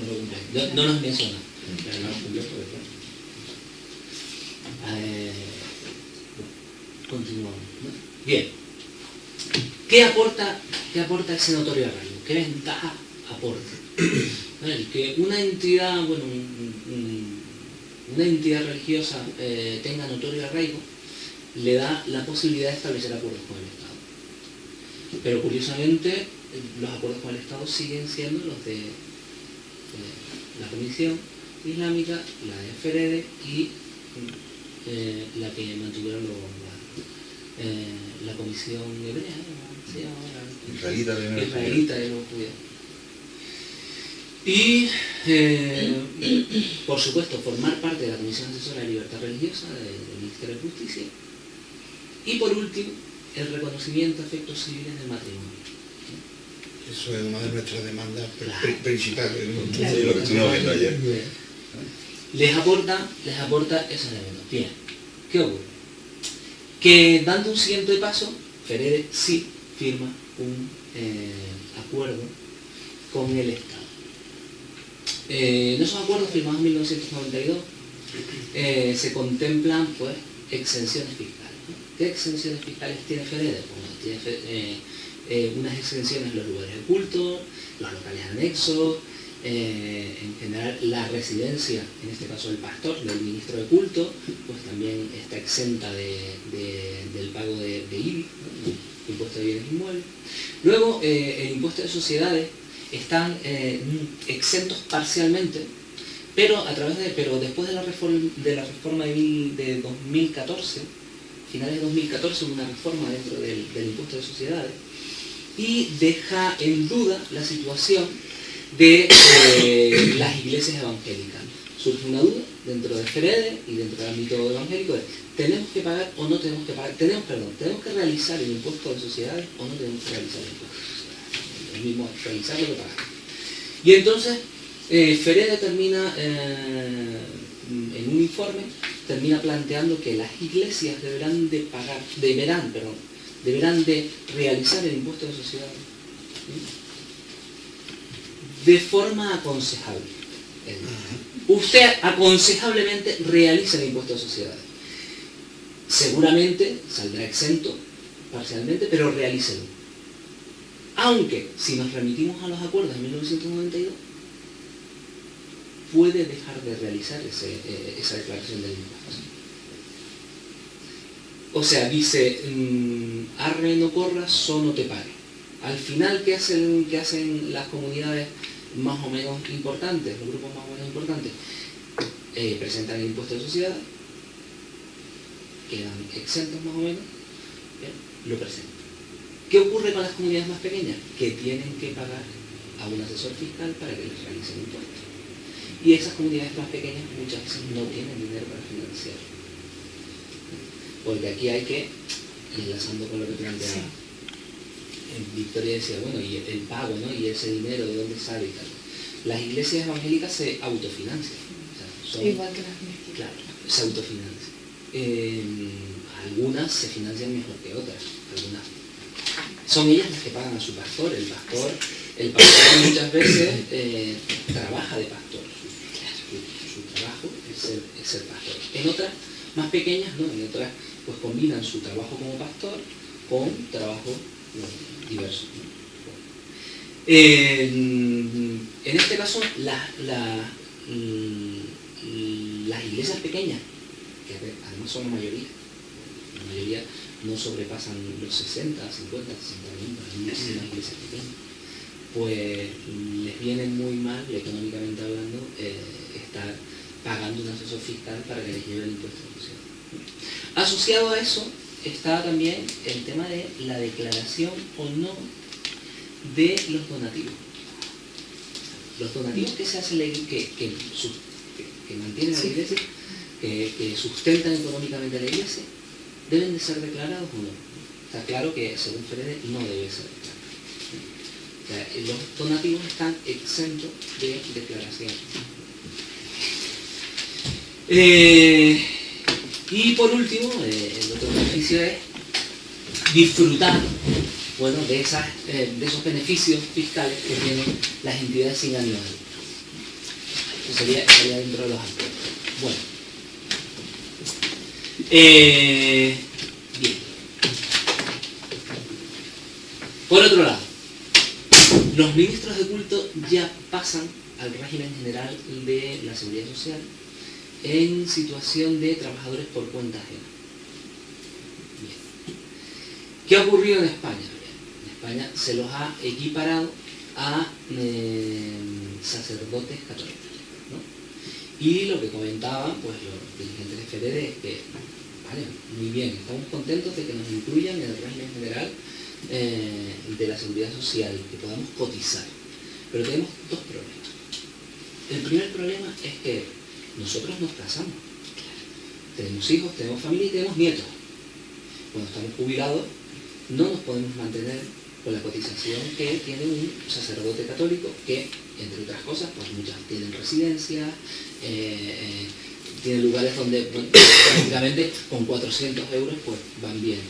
no lo cumplen. No nos mencionan. Pero no los cumplen porque claro. Continuamos, ¿no? Bien. ¿Qué aporta ese notorio arraigo? ¿Qué ventaja aporta? Que una entidad, bueno, una entidad religiosa tenga notorio arraigo le da la posibilidad de establecer acuerdos con el Estado. Pero curiosamente los acuerdos con el Estado siguen siendo los de la Comisión Islámica, la de FERED y la que mantuvieron la Comisión Hebrea, ¿sí? Israelita de los judíos. Y, por supuesto, formar parte de la Comisión Asesora de Libertad Religiosa del Ministerio de Justicia. Y, por último, el reconocimiento de efectos civiles del matrimonio. Eso es una de nuestras demandas Claro. principales, ¿no? Claro. Sí, lo que estuvimos viendo ayer. Les aporta esos elementos. Bien, ¿qué ocurre? Que dando un siguiente paso, Ferede sí firma un acuerdo con el Estado. En esos acuerdos firmados en 1992 se contemplan pues exenciones fiscales, ¿no? ¿Qué exenciones fiscales tiene Ferede? Pues tiene unas exenciones en los lugares de culto, los locales anexos, en general la residencia, en este caso el pastor, del ministro de culto, pues también está exenta del pago de IBI, ¿no? Impuesto de bienes inmuebles. Luego el impuesto de sociedades están exentos parcialmente, pero después de la reforma de 2014, finales de 2014, hubo una reforma dentro del impuesto de sociedades y deja en duda la situación de las iglesias evangélicas. Surge una duda dentro de Ferede y dentro del ámbito evangélico de ¿tenemos que pagar o no tenemos que pagar? ¿Tenemos que realizar el impuesto de sociedades o no tenemos que realizar el impuesto de sociedades? El mismo es realizarlo que pagar. Y entonces Ferede termina en un informe termina planteando que las iglesias deberán de realizar el impuesto de sociedades, ¿sí? De forma aconsejable. Usted aconsejablemente realiza el impuesto de sociedades. Seguramente saldrá exento parcialmente, pero realícelo. Aunque, si nos remitimos a los acuerdos de 1992, puede dejar de realizar esa declaración del impuesto. O sea, dice, arre no corras, so no te pague. Al final, ¿qué hacen las comunidades más o menos importantes, los grupos más o menos importantes? Presentan el impuesto de sociedad, quedan exentos más o menos, ¿bien? Lo presentan. ¿Qué ocurre con las comunidades más pequeñas? Que tienen que pagar a un asesor fiscal para que les realice el impuesto. Y esas comunidades más pequeñas muchas veces no tienen dinero para financiar. Porque aquí hay que, enlazando con lo que planteaba, Victoria decía, bueno, y el pago, ¿no? Y ese dinero, ¿de dónde sale y tal? Las iglesias evangélicas se autofinancian. O sea, Igual que las mezquitas. Claro, se autofinancian. Algunas se financian mejor que otras. Algunas son ellas las que pagan a su pastor. El pastor muchas veces trabaja de pastor. Su trabajo es ser pastor. En otras más pequeñas, ¿no? En otras pues combinan su trabajo como pastor con trabajo diverso. En este caso, las iglesias pequeñas, que además son la mayoría no sobrepasan los 60, 50, 60 mil, muchísimas iglesias pequeñas, pues les viene muy mal, económicamente hablando, estar pagando un asesor fiscal para que les lleve el impuesto de sociedad. Asociado a eso está también el tema de la declaración o no de los donativos. Los donativos que se hacen, que mantienen a la iglesia, que sustentan económicamente a la iglesia, deben de ser declarados o no. Está claro que según Ferede no debe ser declarado. O sea, los donativos están exentos de declaración. Y por último, el otro beneficio es disfrutar, bueno, de esos beneficios fiscales que tienen las entidades sin ánimo de lucro. Eso sería dentro de los aspectos. Bueno. Bien. Por otro lado, los ministros de culto ya pasan al régimen general de la Seguridad Social en situación de trabajadores por cuenta ajena. Bien. ¿Qué ha ocurrido en España? Bien, en España se los ha equiparado a sacerdotes católicos, ¿no? Y lo que comentaban pues, los dirigentes de Ferede es que, vale, muy bien, estamos contentos de que nos incluyan en el régimen general de la Seguridad Social, que podamos cotizar. Pero tenemos dos problemas. El primer problema es que nosotros nos casamos, tenemos hijos, tenemos familia y tenemos nietos. Cuando estamos jubilados no nos podemos mantener con la cotización que tiene un sacerdote católico que, entre otras cosas, pues muchas tienen residencia, tienen lugares donde, bueno, prácticamente con 400 euros pues van bien.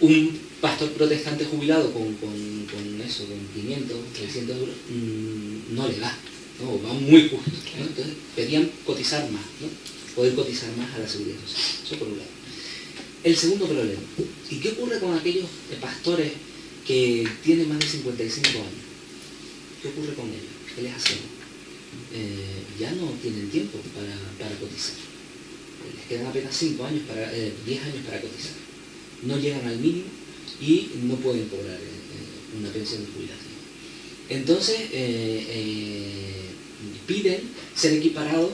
Un pastor protestante jubilado con 500, 300 euros no le da, ¿no? Va muy justo, ¿no? Entonces pedían cotizar más, ¿no? Poder cotizar más a la seguridad social. Eso por un lado. El segundo problema, ¿y qué ocurre con aquellos pastores que tienen más de 55 años? ¿Qué ocurre con ellos? ¿Qué les hacemos? Ya no tienen tiempo para cotizar. Les quedan apenas 5 años, 10 años para cotizar. No llegan al mínimo y no pueden cobrar una pensión de jubilación. Entonces, piden ser equiparados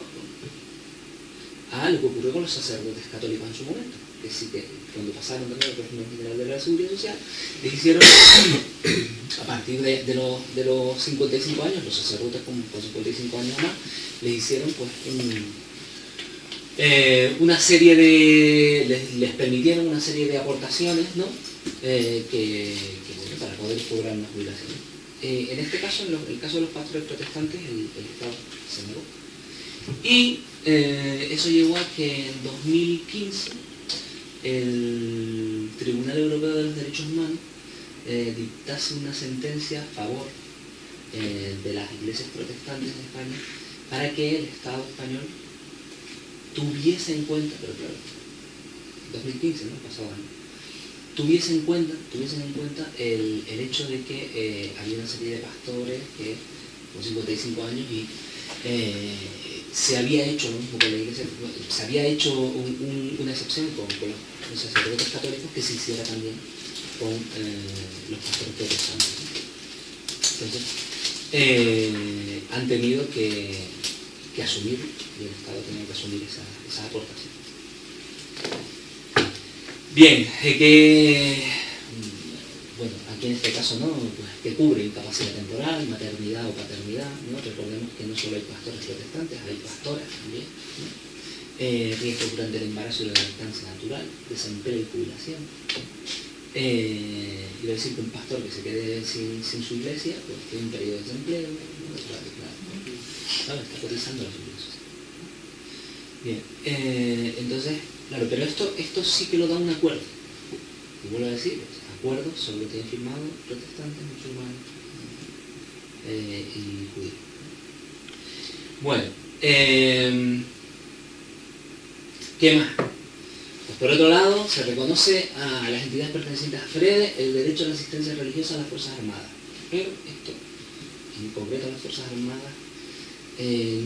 a lo que ocurrió con los sacerdotes católicos en su momento, que sí que cuando pasaron también al régimen general de la Seguridad Social, les hicieron, a partir de los 55 años, los sacerdotes con 55 años más, les hicieron pues una serie de, les permitieron una serie de aportaciones, ¿no? Bueno, para poder cobrar una jubilación. En este caso, en el caso de los pastores protestantes, el Estado se negó. Y eso llevó a que en 2015 el Tribunal Europeo de los Derechos Humanos dictase una sentencia a favor de las iglesias protestantes en España para que el Estado español tuviese en cuenta, pero claro, 2015, ¿no? Pasado año, tuviesen en cuenta el hecho de que había una serie de pastores que con 55 años y se había hecho lo mismo con la iglesia, se había hecho una excepción con los sacerdotes católicos que se hiciera también con los pastores protestantes. Entonces, han tenido que asumir, y el Estado tenía que asumir esa aportación. Bien, bueno, aquí en este caso no, pues, que cubre incapacidad temporal, maternidad o paternidad, ¿no? Recordemos que no solo hay pastores protestantes, hay pastoras también, ¿no? Riesgo durante el embarazo y la lactancia natural, desempleo y jubilación. Quiero decir que un pastor que se quede sin su iglesia, pues tiene un periodo de desempleo, ¿no? Claro, está cotizando a la seguridad social. Bien, entonces, claro, pero esto sí que lo da un acuerdo. Y vuelvo a decir, acuerdos solo tienen firmado protestantes, musulmanes y judíos. Bueno, ¿qué más? Pues por otro lado, se reconoce a las entidades pertenecientes a FREDE el derecho a la asistencia religiosa a las Fuerzas Armadas. Pero esto, en concreto a las Fuerzas Armadas,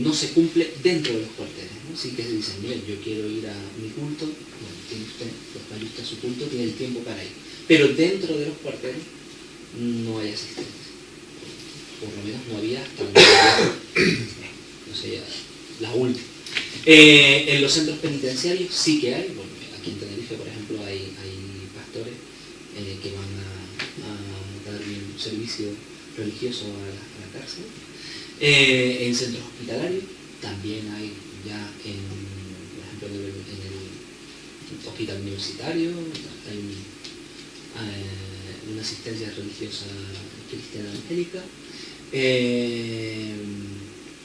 no se cumple dentro de los cuarteles, ¿no? Sí que se dicen, miren, yo quiero ir a mi culto, bueno, tiene usted, pues vaya usted a su culto, tiene el tiempo para ir. Pero dentro de los cuarteles no hay asistencia. Por lo menos no había hasta no sé, la última. En los centros penitenciarios sí que hay, bueno, aquí en Tenerife, por ejemplo, hay pastores que van a dar un servicio religioso a la cárcel. En centros hospitalarios también hay ya, por ejemplo, en el hospital universitario, hay una asistencia religiosa cristiana evangélica.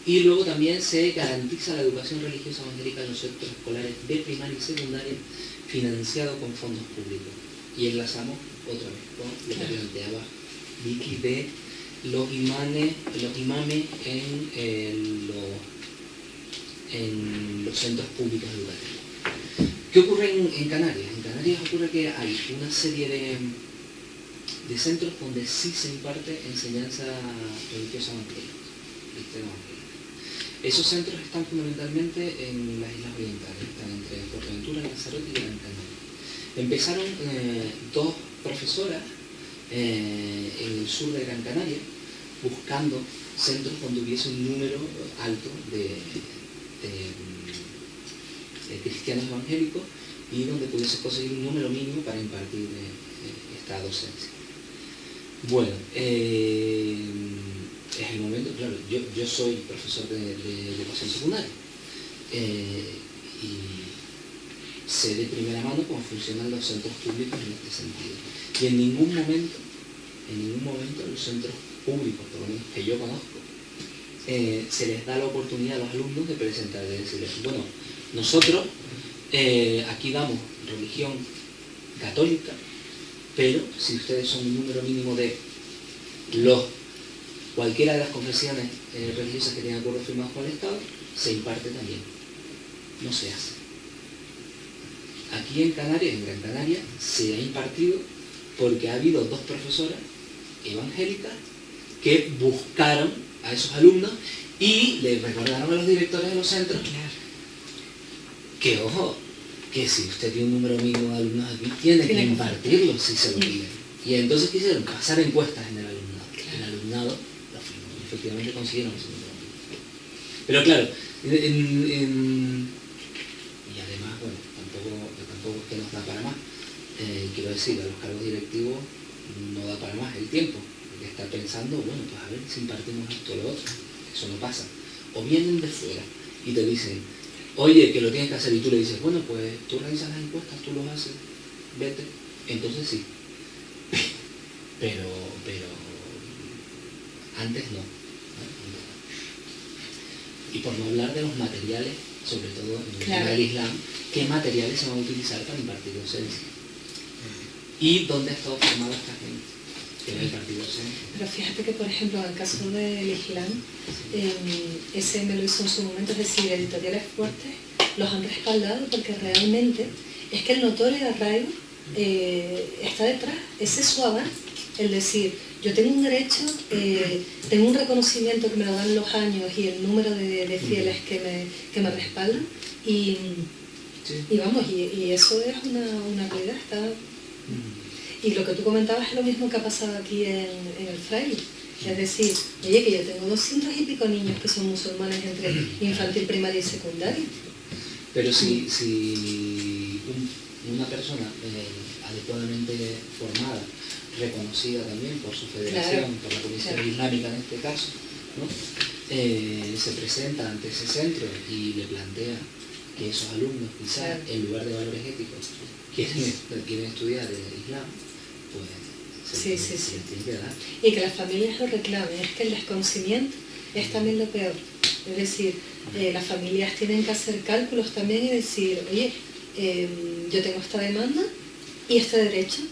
Y luego también se garantiza la educación religiosa evangélica en los centros escolares de primaria y secundaria financiado con fondos públicos. Y enlazamos otra vez con lo que planteaba Vicky de los imames en los centros públicos educativos. ¿Qué ocurre en Canarias? En Canarias ocurre que hay una serie de centros donde sí se imparte enseñanza religiosa evangélica, cristiana evangélica. Esos centros están fundamentalmente en las islas orientales, están entre Fuerteventura, Lanzarote y Gran Canaria. Empezaron dos profesoras en el sur de Gran Canaria buscando centros donde hubiese un número alto de cristianos evangélicos y donde pudiese conseguir un número mínimo para impartir esta docencia. Bueno, es el momento, claro, yo soy profesor de educación secundaria y sé de primera mano cómo funcionan los centros públicos en este sentido. Y en ningún momento en ningún momento en los centros públicos, por lo menos que yo conozco, se les da la oportunidad a los alumnos de presentar, de decirles, bueno, nosotros aquí damos religión católica, pero si ustedes son un número mínimo de cualquiera de las confesiones religiosas que tengan acuerdos firmados con el Estado, se imparte también. No se hace. Aquí en Canarias, en Gran Canaria, se ha impartido porque ha habido 2 profesoras evangélicas que buscaron a esos alumnos y les recordaron a los directores de los centros que, ojo, que si usted tiene un número mínimo de alumnos aquí, tiene que impartirlo si se lo piden. Y entonces quisieron pasar encuestas en el alumnado. El alumnado lo firmó y efectivamente consiguieron ese número mínimo. Pero claro, y además, bueno, tampoco es que nos da para más. Quiero decir, a los cargos directivos no da para más el tiempo. Hay que estar pensando, bueno, pues a ver si impartimos esto o lo otro. Eso no pasa. O vienen de fuera y te dicen, oye, que lo tienes que hacer, y tú le dices, bueno, pues tú realizas las encuestas, tú los haces, vete. Entonces sí. Pero antes no. Y por no hablar de los materiales, sobre todo en el tema del Islam, qué materiales se van a utilizar para impartir docencia. Y dónde ha estado formada esta gente que va a impartir docencia. Pero fíjate que, por ejemplo, en el caso del Islam, ese me lo hizo en su momento, es decir, editoriales fuertes los han respaldado porque realmente es que el notorio arraigo está detrás, ese es su avance, el decir, yo tengo un derecho, tengo un reconocimiento que me lo dan los años y el número de fieles que me respaldan y vamos, y eso es una realidad. Y lo que tú comentabas es lo mismo que ha pasado aquí en el Fraile. Es decir, oye, que yo tengo 200 y pico niños que son musulmanes entre infantil, primaria y secundaria. Pero si una persona adecuadamente formada, reconocida también por su federación, por la Comisión Islámica en este caso, ¿no? Se presenta ante ese centro y le plantea que esos alumnos, quizás en lugar de valores éticos, quieren estudiar el Islam, pues se les tiene que dar. Y que las familias lo reclamen, es que el desconocimiento es también lo peor. Es decir, las familias tienen que hacer cálculos también y decir, oye, yo tengo esta demanda y este derecho,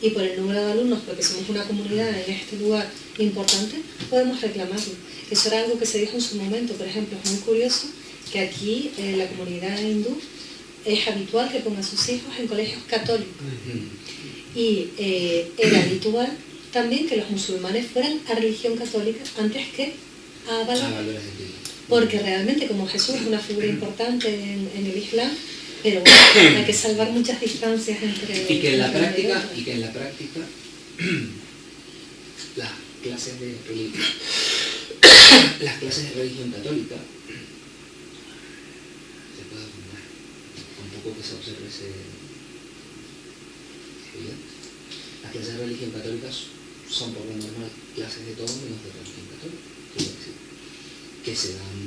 y por el número de alumnos, porque somos una comunidad en este lugar importante, podemos reclamarlo. Eso era algo que se dijo en su momento. Por ejemplo, es muy curioso que aquí en la comunidad hindú es habitual que pongan a sus hijos en colegios católicos. Y era habitual también que los musulmanes fueran a religión católica antes que a valores. Porque realmente, como Jesús es una figura importante en el Islam, pero bueno, hay que salvar muchas distancias entre... Y que en la práctica las clases de religión católica se puede fundar. Tampoco que se observe ese evidente. Las clases de religión católica son por lo normal clases de todo menos de religión católica. Quiero decir, que se dan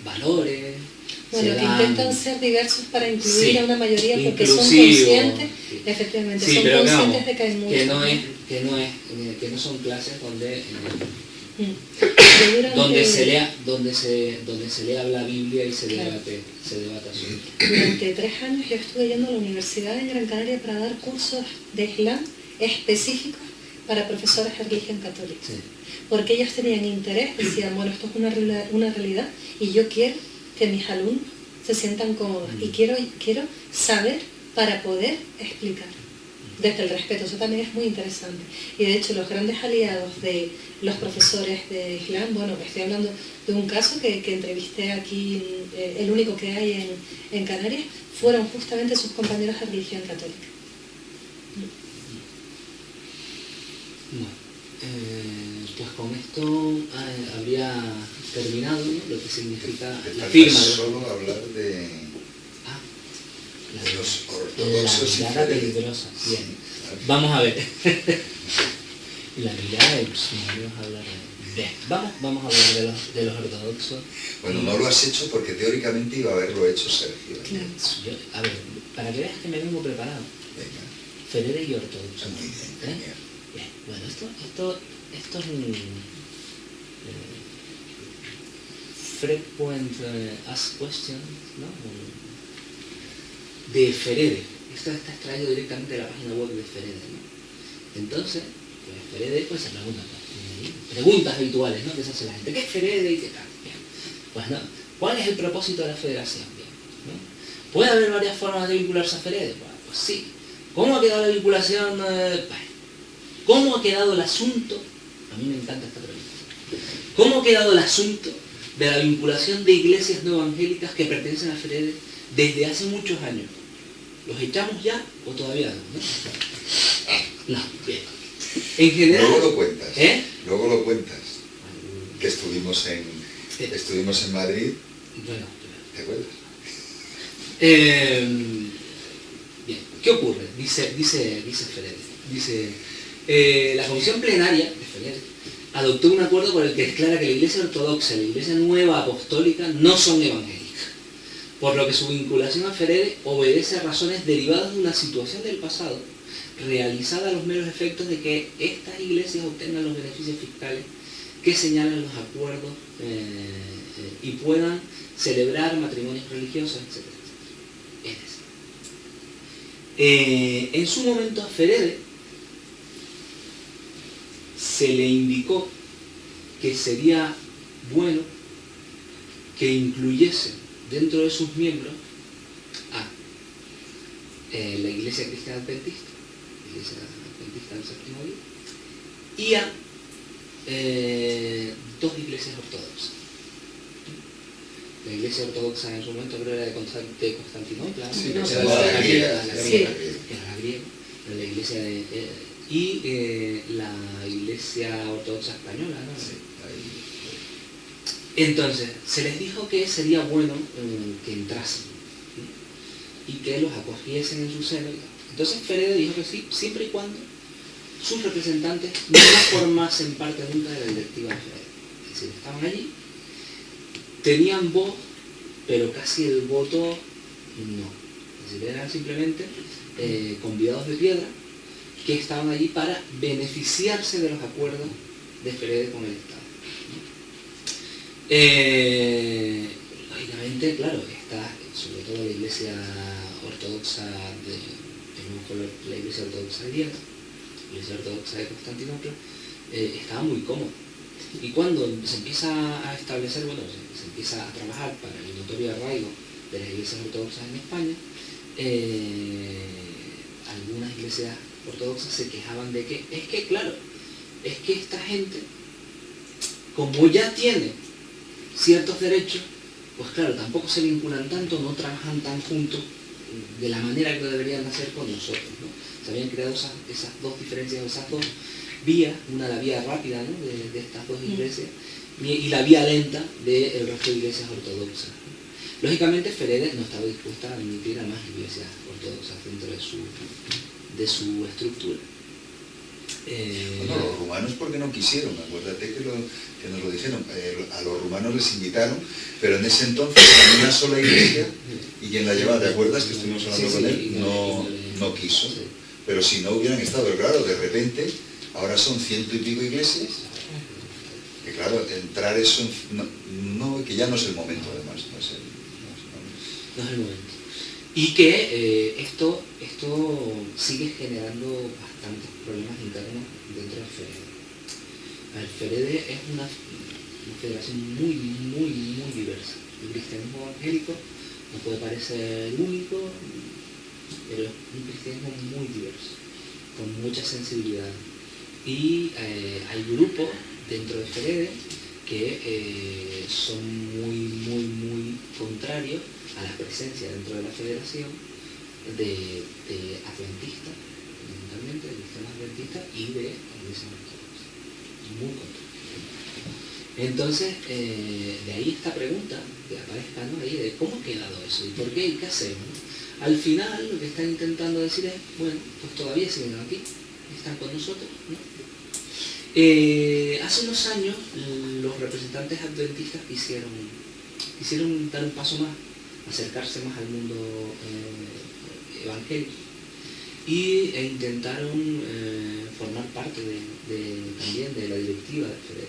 valores. Bueno, que intentan ser diversos para incluir a una mayoría porque son conscientes, efectivamente, son conscientes de que hay muchos. Que no son clases donde se lea la Biblia y se debate asuntos. Durante 3 años yo estuve yendo a la universidad en Gran Canaria para dar cursos de Islam específicos para profesores de religión católica. Sí. Porque ellos tenían interés, decían, bueno, esto es una realidad y yo quiero que mis alumnos se sientan cómodos y quiero saber para poder explicar desde el respeto. Eso también es muy interesante. Y de hecho los grandes aliados de los profesores de Islam, bueno, estoy hablando de un caso que entrevisté aquí, el único que hay en Canarias, fueron justamente sus compañeros de religión católica. Pues con esto habría terminado, ¿no?, lo que significa la firma. Solo hablar de los ortodoxos. La mirada peligrosa. Bien. Vamos a ver. La mirada vamos a hablar de los ortodoxos. Bueno, no lo has hecho porque teóricamente iba a haberlo hecho Sergio. Claro. A ver, para que veas que me vengo preparado. Venga. Federer y ortodoxo. Muy bien, genial. Bien, bueno, esto es un frequent asked questions, ¿no? De Ferede. Esto está extraído directamente de la página web de Ferede, ¿no? Entonces, pues Ferede, pues se pregunta, preguntas habituales, ¿no? Que se hace la gente, ¿qué es Ferede y qué tal? Bien. Pues no, ¿cuál es el propósito de la federación? Bien, ¿no? ¿Puede haber varias formas de vincularse a Ferede? Bueno, pues sí. ¿Cómo ha quedado la vinculación? ¿Cómo ha quedado el asunto? A mí me encanta esta pregunta. ¿Cómo ha quedado el asunto de la vinculación de iglesias no evangélicas que pertenecen a Ferede desde hace muchos años? ¿Los echamos ya o todavía no? No, bien. En general... Luego lo cuentas. ¿Eh? Luego lo cuentas. Que estuvimos en Madrid. Bueno, ¿Te acuerdas? Bien, ¿qué ocurre? Dice Ferede. Dice, la comisión plenaria de Ferede adoptó un acuerdo por el que declara que la Iglesia Ortodoxa y la Iglesia Nueva Apostólica no son evangélicas, por lo que su vinculación a Ferede obedece a razones derivadas de una situación del pasado, realizada a los meros efectos de que estas iglesias obtengan los beneficios fiscales que señalan los acuerdos y puedan celebrar matrimonios religiosos, etc. Es decir, en su momento a Ferede se le indicó que sería bueno que incluyese dentro de sus miembros a la Iglesia Cristiana Adventista, Iglesia Adventista del Séptimo Día, y a dos iglesias ortodoxas. La Iglesia Ortodoxa en su momento creo era de Constantinopla, Sí, ¿no? que Era se llamaba la griega, Sí. era la griega, era la Iglesia de... y la Iglesia Ortodoxa Española, ¿no? Sí, ahí. Entonces, se les dijo que sería bueno que entrasen, ¿no? Y que los acogiesen en su seno. Entonces Ferede dijo que sí, siempre y cuando sus representantes no formasen parte nunca de la directiva de Ferede. Es decir, estaban allí, tenían voz, pero casi el voto no. Es decir, eran simplemente convidados de piedra que estaban allí para beneficiarse de los acuerdos de Ferede con el Estado. Lógicamente, claro, está sobre todo la Iglesia Ortodoxa la Iglesia Ortodoxa griega, la Iglesia Ortodoxa de Constantinopla, estaba muy cómoda. Y cuando se empieza a establecer, bueno, se empieza a trabajar para el notorio arraigo de las iglesias ortodoxas en España, algunas iglesias ortodoxas se quejaban de que, claro, es que esta gente, como ya tiene ciertos derechos, pues claro, tampoco se vinculan tanto, no trabajan tan juntos de la manera que deberían hacer con nosotros, ¿no? Se habían creado esas dos diferencias, esas dos vías, una la vía rápida, ¿no? de estas dos iglesias y la vía lenta del resto de iglesias ortodoxas. Lógicamente Ferede no estaba dispuesta a admitir a más iglesias ortodoxas dentro de su estructura. Bueno, los rumanos porque no quisieron, acuérdate que nos lo dijeron, a los rumanos les invitaron, pero en ese entonces era una sola iglesia y quien la llevaba, ¿te acuerdas que estuvimos hablando con él? No quiso, pero si no hubieran estado, pero claro, de repente, ahora son 100 y pico iglesias, que claro, entrar eso, que ya no es el momento además, no es el momento. Y que esto sigue generando bastantes problemas internos dentro del Ferede. El Ferede es una federación muy diversa. El cristianismo evangélico no puede parecer único, pero es un cristianismo muy diverso, con mucha sensibilidad. Y hay grupos dentro de Ferede que son muy contrarios a la presencia dentro de la federación de adventistas, fundamentalmente de cristianos adventistas y de iglesias ortodoxas. Muy contrarios. Entonces, de ahí esta pregunta que aparezca, ¿no? Ahí de cómo ha quedado eso y por qué y qué hacemos. Al final lo que están intentando decir es, bueno, pues todavía siguen aquí, están con nosotros, ¿no? Hace unos años los representantes adventistas quisieron dar un paso más, acercarse más al mundo evangélico e intentaron formar parte también de la directiva de FEDER.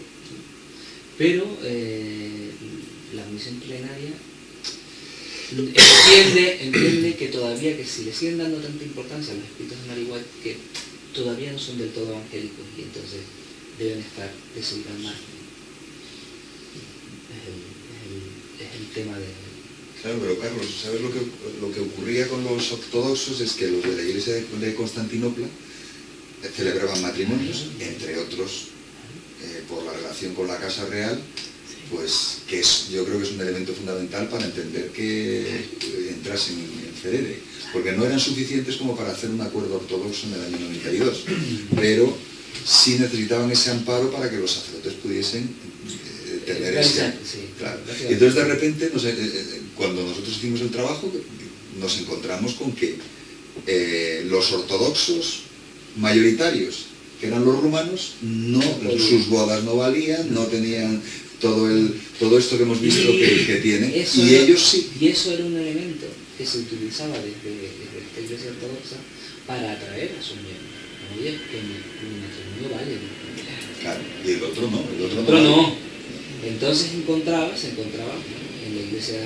Pero la comisión plenaria entiende que todavía, que si le siguen dando tanta importancia a los escritos de Mary White, que todavía no son del todo evangélicos y entonces deben estar desubicados más. Es el tema de... Claro, pero Carlos, ¿sabes lo que ocurría con los ortodoxos? Es que los de la iglesia de Constantinopla celebraban matrimonios, entre otros, por la relación con la Casa Real, pues que yo creo que es un elemento fundamental para entender que entrasen en FEDER, porque no eran suficientes como para hacer un acuerdo ortodoxo en el año 92, pero sí necesitaban ese amparo para que los sacerdotes pudiesen tener ese... Claro. Y entonces de repente, no sé, cuando nosotros hicimos el trabajo, nos encontramos con que los ortodoxos mayoritarios, que eran los rumanos, sus bodas no valían, no tenían todo esto que hemos visto que tienen, y ellos sí. Y eso era un elemento que se utilizaba desde esta iglesia ortodoxa para atraer a sus miembros. Oye, que mi matrimonio vale. Claro, y el otro no, el otro no. Vale. Entonces se encontraba en la iglesia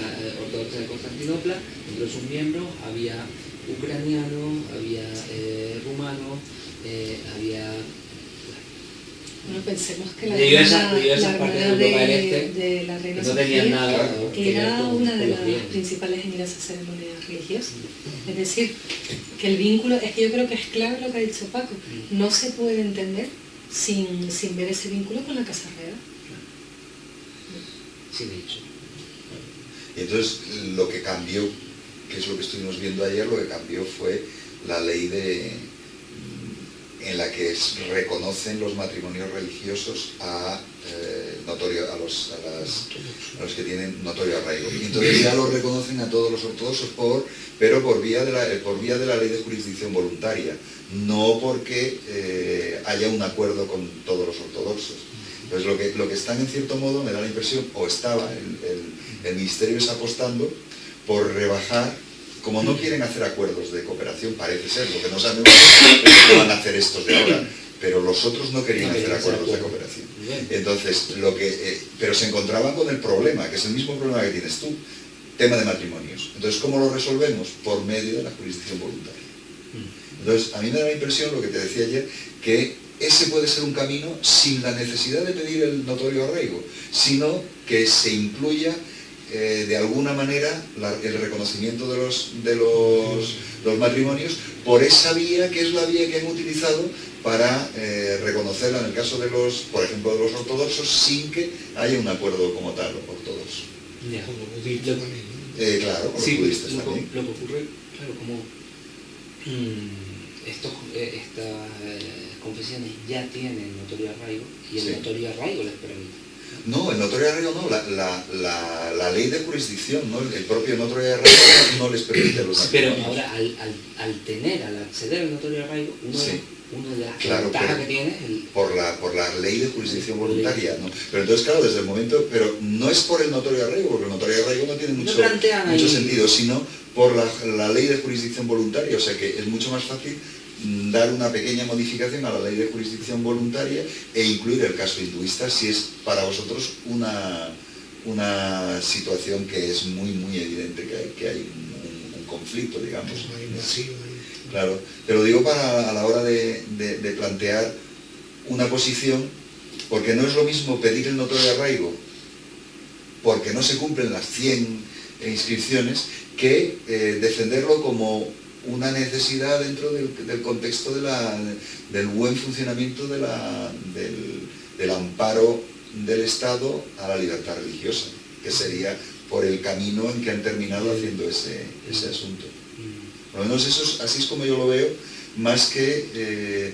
ortodoxa de Constantinopla, entre sus miembros había ucranianos, había rumanos, había... Bueno, pensemos que la diversas hermana partes de Europa del Este de la reina no tenían nada Sofía que ver era con una de los las bienes. principales en ir a esas ceremonias religiosas. Es decir, que el vínculo, es que yo creo que es clave lo que ha dicho Paco, no se puede entender sin ver ese vínculo con la Casa Real. Sí, de hecho. Y entonces lo que cambió, que es lo que estuvimos viendo ayer, lo que cambió fue la ley en la que reconocen los matrimonios religiosos a los que tienen notorio arraigo. Y entonces ya los reconocen a todos los ortodoxos, pero por vía de la ley de jurisdicción voluntaria, no porque haya un acuerdo con todos los ortodoxos. Entonces lo que están en cierto modo, me da la impresión, o estaba, el ministerio está apostando por rebajar, como no quieren hacer acuerdos de cooperación, parece ser, lo que no sabemos es que van a hacer estos de ahora, pero los otros no querían hacer acuerdos de cooperación. Entonces, pero se encontraban con el problema, que es el mismo problema que tienes tú, tema de matrimonios. Entonces, ¿cómo lo resolvemos? Por medio de la jurisdicción voluntaria. Entonces, a mí me da la impresión, lo que te decía ayer, que ese puede ser un camino sin la necesidad de pedir el notorio arraigo, sino que se incluya de alguna manera el reconocimiento de los matrimonios por esa vía que es la vía que han utilizado para reconocerla en el caso de por ejemplo, de los ortodoxos, sin que haya un acuerdo como tal ortodoxo. Ya. Claro, con sí, los budistas también. Lo que ocurre, claro, como estas confesiones ya tienen notorio arraigo y el notorio arraigo les permite. No, el notorio arraigo no, la ley de jurisdicción, ¿no? El propio notorio arraigo no les permite a los matrimonios. Pero ahora, al acceder al notorio arraigo, una de las ventajas que tiene es por la ley de jurisdicción voluntaria, ¿no? Pero entonces, claro, desde el momento, pero no es por el notorio arraigo, porque el notorio arraigo no tiene mucho sentido, sino por la ley de jurisdicción voluntaria, o sea que es mucho más fácil dar una pequeña modificación a la ley de jurisdicción voluntaria e incluir el caso hinduista si es para vosotros una situación que es muy muy evidente que hay un conflicto, digamos. Claro, te lo digo a la hora de plantear una posición, porque no es lo mismo pedir el notorio arraigo porque no se cumplen las 100 inscripciones que defenderlo como una necesidad dentro del contexto del buen funcionamiento del amparo del Estado a la libertad religiosa, que sería por el camino en que han terminado haciendo ese asunto. Por lo menos así es como yo lo veo, más que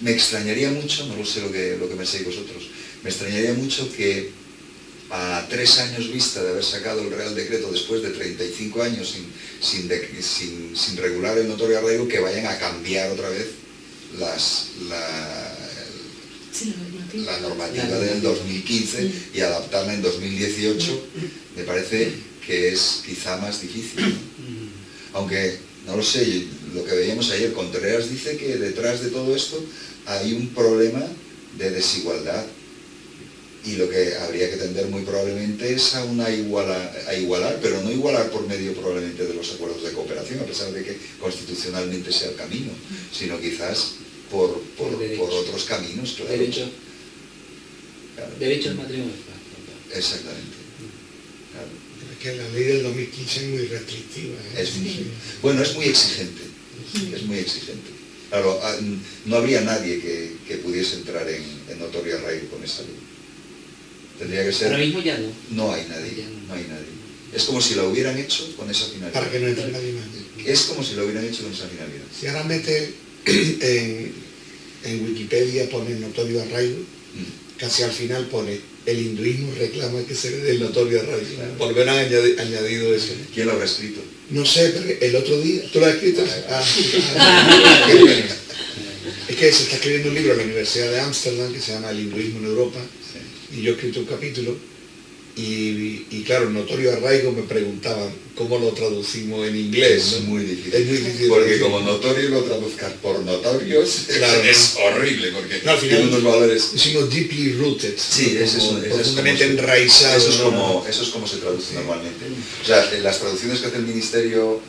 me extrañaría mucho, no lo sé lo que pensáis vosotros, me extrañaría mucho que a 3 años vista de haber sacado el Real Decreto después de 35 años sin regular el notorio arraigo, que vayan a cambiar otra vez la normativa del 2015 y adaptarla en 2018, me parece que es quizá más difícil, ¿no? Aunque, no lo sé, lo que veíamos ayer, Contreras dice que detrás de todo esto hay un problema de desigualdad. Y lo que habría que tender muy probablemente es a igualar, pero no igualar por medio probablemente de los acuerdos de cooperación, a pesar de que constitucionalmente sea el camino, sino quizás por otros caminos, claro. Derecho al matrimonio. Exactamente. Claro. Es que la ley del 2015 es muy restrictiva. Es muy exigente. Es muy exigente. Claro, no habría nadie que pudiese entrar en notorio arraigo con esa ley. Tendría que ser... Ahora mismo ya no. No hay nadie, no hay nadie. Es como si lo hubieran hecho con esa finalidad. Para que no entre nadie más. Es como si lo hubieran hecho con esa finalidad. Si ahora mete en Wikipedia, pone notorio arraigo, casi al final pone el hinduismo reclama que se dé el notorio arraigo. Claro. Por lo menos han añadido eso. ¿Quién lo habrá escrito? No sé, pero el otro día, ¿tú lo has escrito? Es que se está escribiendo un libro en la Universidad de Ámsterdam que se llama El hinduismo en Europa, y yo he escrito un capítulo, y claro, notorio arraigo me preguntaban cómo lo traducimos en inglés, Es ¿no? muy difícil. Es muy difícil. Porque como notorio lo traduzcas por notorios, Claro, es horrible, porque No, al final tiene unos valores... decimos deeply rooted, Sí, ¿no? eso Como es profundamente como se- enraizado. Eso es como se traduce normalmente. O sea, en las traducciones que hace el Ministerio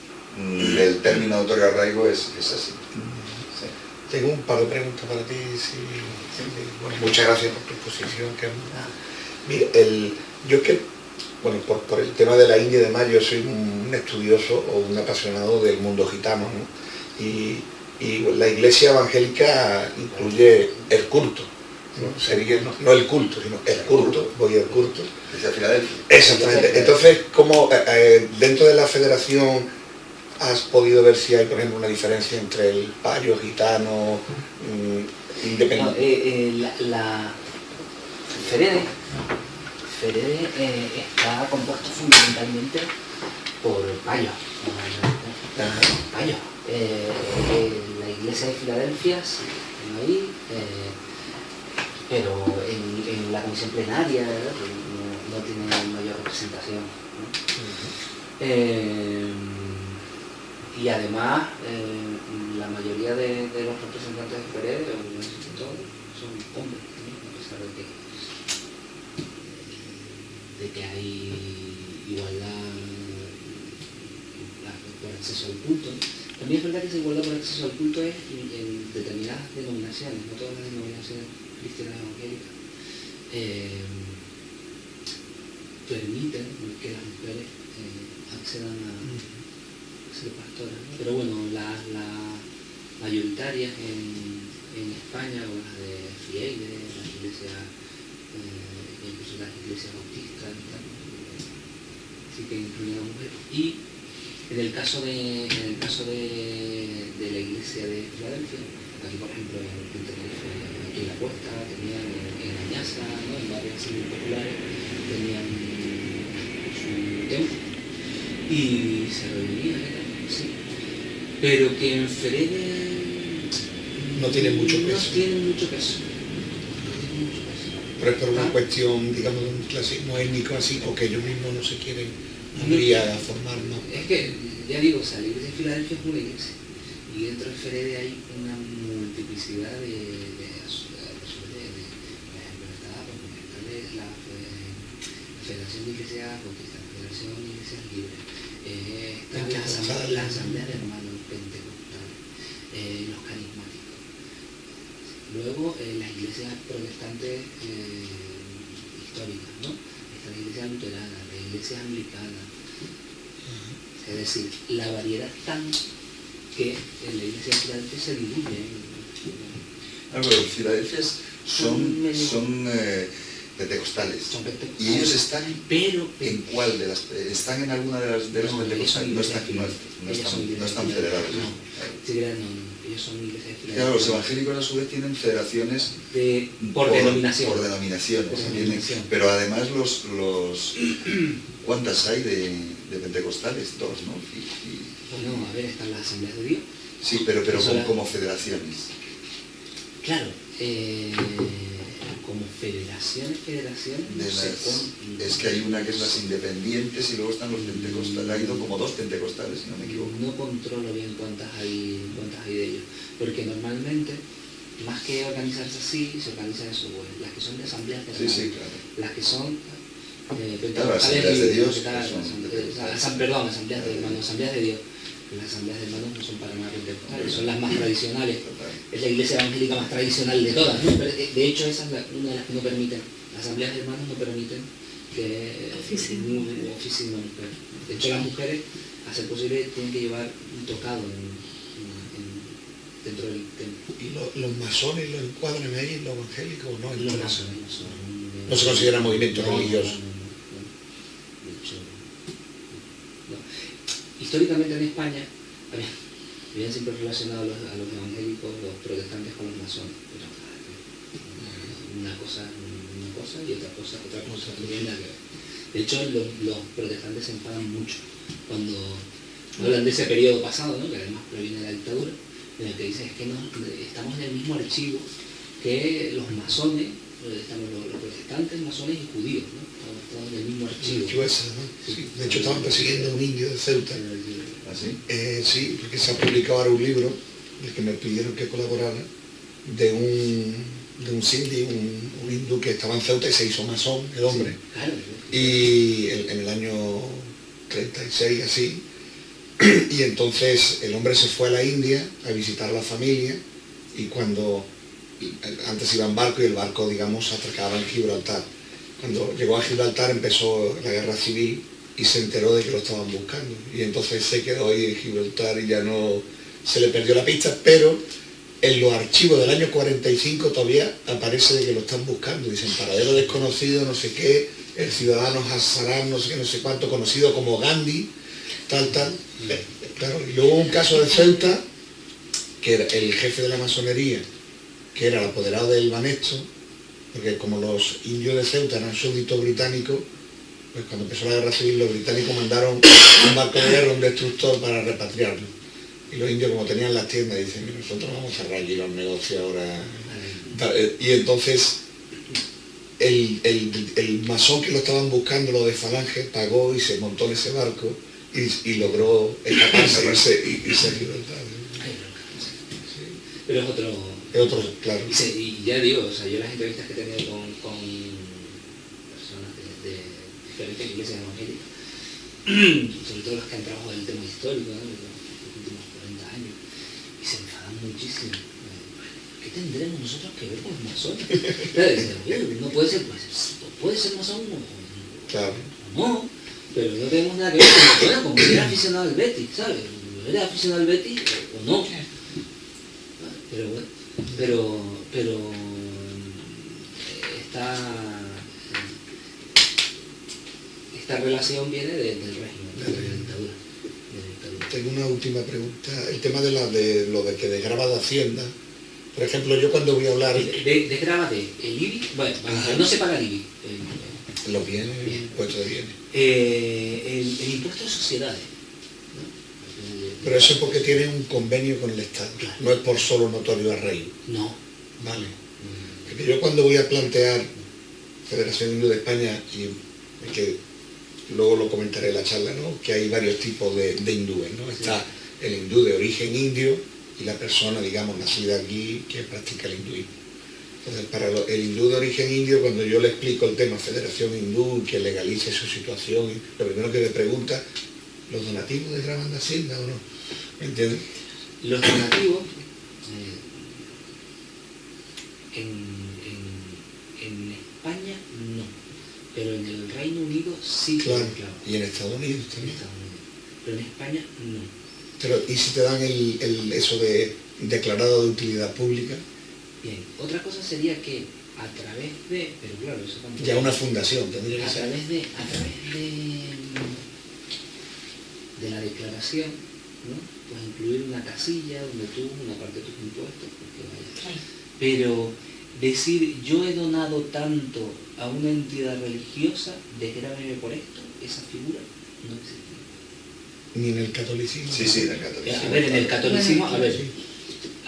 del término notorio arraigo es así. Sí. Tengo un par de preguntas para ti. Bueno, muchas gracias por tu exposición. Mira, yo es que, bueno, por el tema de la India y demás, yo soy un estudioso o un apasionado del mundo gitano, ¿no? Y la iglesia evangélica incluye el culto, ¿no? Sería, no el culto, sino el culto, voy al culto. Desde Filadelfia. Exactamente. Entonces, ¿cómo dentro de la federación has podido ver si hay, por ejemplo, una diferencia entre el payo, gitano, independiente? La Ferede está compuesto fundamentalmente por payos. Payos. La iglesia de Filadelfia, sí, ahí, pero en la comisión plenaria no tiene mayor representación, ¿no? Y además la mayoría de los representantes de Ferede, todos, son hombres también, a pesar de que hay igualdad por acceso al culto. También es verdad que esa igualdad por acceso al culto es en determinadas denominaciones, no todas las denominaciones cristianas evangélicas permiten que las mujeres accedan a ser pastoras, ¿no? Pero bueno, las mayoritarias en España, o las de Fieles, las iglesias, incluso las iglesias bautistas y tal, sí que incluyen a mujeres. Y en el caso de la iglesia de Filadelfia, aquí por ejemplo en Tenerife, aquí en la Cuesta, tenían en Añaza, ¿no? En varias ciudades populares, tenían su templo y se reunían, sí. Pero que en Ferede No tiene mucho peso. No tienen mucho peso. Pero es por una cuestión, digamos, de un clasismo étnico así, o que ellos mismos no se quieren abrir a formar, ¿no? Es que, ya digo, o sea, la iglesia de Filadelfia es una iglesia, y dentro de Ferede hay una multiplicidad de personas, por ejemplo, está la Federación de Iglesias Bautistas, la Federación de Iglesias Libres, está la Asamblea de Hermanos Pentecostales, los carismáticos. Luego las iglesias protestantes históricas, ¿no? Está la iglesia luterana, la iglesia anglicana. Es decir, la variedad tan que en la iglesia de Filadelfia se diluye. Pero los Filadelfias son pentecostales. Son pentecostales. Y ellos están pero ¿en cuál de las? ¿Están en alguna de las pentecostales? No están federados. Ellos son iglesias de Filadelfia. Claro, los evangélicos a su vez tienen federaciones por denominación. Por denominaciones. Por denominación. Pero además ¿cuántas hay de pentecostales? Dos, ¿no? Bueno, a ver, están las asambleas de Dios. Sí, pero como federaciones. Claro, como federaciones, De no sé cuánto. es que hay una que es las independientes y luego están los pentecostales. Ha ido como 2 pentecostales, si no me equivoco. No controlo bien cuántas hay de ellos, porque normalmente, más que organizarse así, se organizan eso, pues, las que son de asambleas de hermanos, Sí, claro. las que son Claro, asambleas de Dios, perdón, asambleas de hermanos, asambleas de Dios. Las asambleas de hermanos no son para nada pentecostales, son las más tradicionales. Es la iglesia evangélica más tradicional de todas, ¿no? Pero, de hecho, esa es una de las que no permiten. Las asambleas de hermanos no permiten que oficien una mujer. De hecho, las mujeres, a ser posible, tienen que llevar un tocado dentro del templo. ¿Y los masones lo encuadran ahí en lo evangélico o no? Los masones No se considera movimiento religioso. De hecho, no. Históricamente en España habían siempre relacionado a los evangélicos, los protestantes con los masones. Pero una cosa y otra cosa no tiene nada que ver. De hecho, los protestantes se enfadan mucho cuando hablan de ese periodo pasado, ¿no? Que además proviene de la dictadura, en el que dicen es que estamos en el mismo archivo que los masones, estamos los protestantes, masones y judíos, ¿no? Estamos en el mismo archivo. Sí. De hecho, estaban persiguiendo a un indio de Ceuta. ¿Ah, sí? Sí, porque se ha publicado ahora un libro, en el que me pidieron que colaborara, de un sindhi, un hindú que estaba en Ceuta y se hizo masón, el hombre. Sí, claro. Y en el año 36, así, y entonces el hombre se fue a la India a visitar a la familia, y antes iba en barco y el barco, digamos, atracaba en Gibraltar. Cuando llegó a Gibraltar empezó la guerra civil y se enteró de que lo estaban buscando. Y entonces se quedó ahí en Gibraltar y ya no se le perdió la pista, pero en los archivos del año 45 todavía aparece de que lo están buscando. Dicen paradero desconocido, no sé qué, el ciudadano Hassaran, no sé qué, no sé cuánto, conocido como Gandhi, tal. Claro, y luego un caso de Ceuta, que era el jefe de la masonería, que era el apoderado del Banesto, porque como los indios de Ceuta eran súbditos británicos, pues cuando empezó la guerra civil los británicos mandaron un barco de guerra, un destructor para repatriarlo. Y los indios, como tenían las tiendas, dicen, nosotros vamos a cerrar aquí los negocios ahora. Y entonces el masón que lo estaban buscando, lo de Falange, pagó y se montó en ese barco y logró escaparse y irse a Gibraltar. Pero es otro, claro. Y ya digo, o sea, yo las entrevistas que he tenido con personas de diferentes iglesias evangélicas, sobre todo los que han trabajado en el tema histórico, ¿no? Los últimos 40 años, y se enfadan muchísimo. ¿Qué tendremos nosotros que ver con los masones? Claro, dicen, oye, no puede ser, puede ser masón Claro. no, pero no tenemos nada que ver con, bueno, como si era aficionado al Betis, ¿sabes? ¿Eres aficionado al Betis o no? Pero bueno, pero esta relación viene del régimen, de la dictadura. Tengo una última pregunta. El tema de lo de que desgrava de Hacienda. Por ejemplo, yo cuando voy a hablar... Desgrava el IBI, bueno, no se paga el IBI. Los bienes, el impuesto de bienes. El impuesto de sociedades. Pero eso es porque tiene un convenio con el Estado, claro. No es por solo notorio arraigo. No. Vale. Porque yo cuando voy a plantear Federación Hindú de España, y que luego lo comentaré en la charla, ¿no? Que hay varios tipos de hindúes, ¿no? Sí. Está el hindú de origen indio y la persona, digamos, nacida aquí que practica el hinduismo. Entonces, para el hindú de origen indio, cuando yo le explico el tema Federación Hindú, que legalice su situación, lo primero que me pregunta, ¿los donativos desgravan de Hacienda o no? ¿Me entiendes? Los donativos, en España no, pero en el Reino Unido sí. Claro, y en Estados Unidos también. Pero en España no. Pero, ¿y si te dan eso de declarado de utilidad pública? Bien, otra cosa sería que a través de, pero claro, eso también... Ya una fundación tendría que ser. A través de la declaración, ¿no? Pues incluir una casilla donde tú, una parte de tus impuestos, porque vaya. Pero decir, yo he donado tanto a una entidad religiosa, desgráveme por esto, esa figura no existe. Ni en el catolicismo. Sí, en el catolicismo. A ver, en el catolicismo, a ver,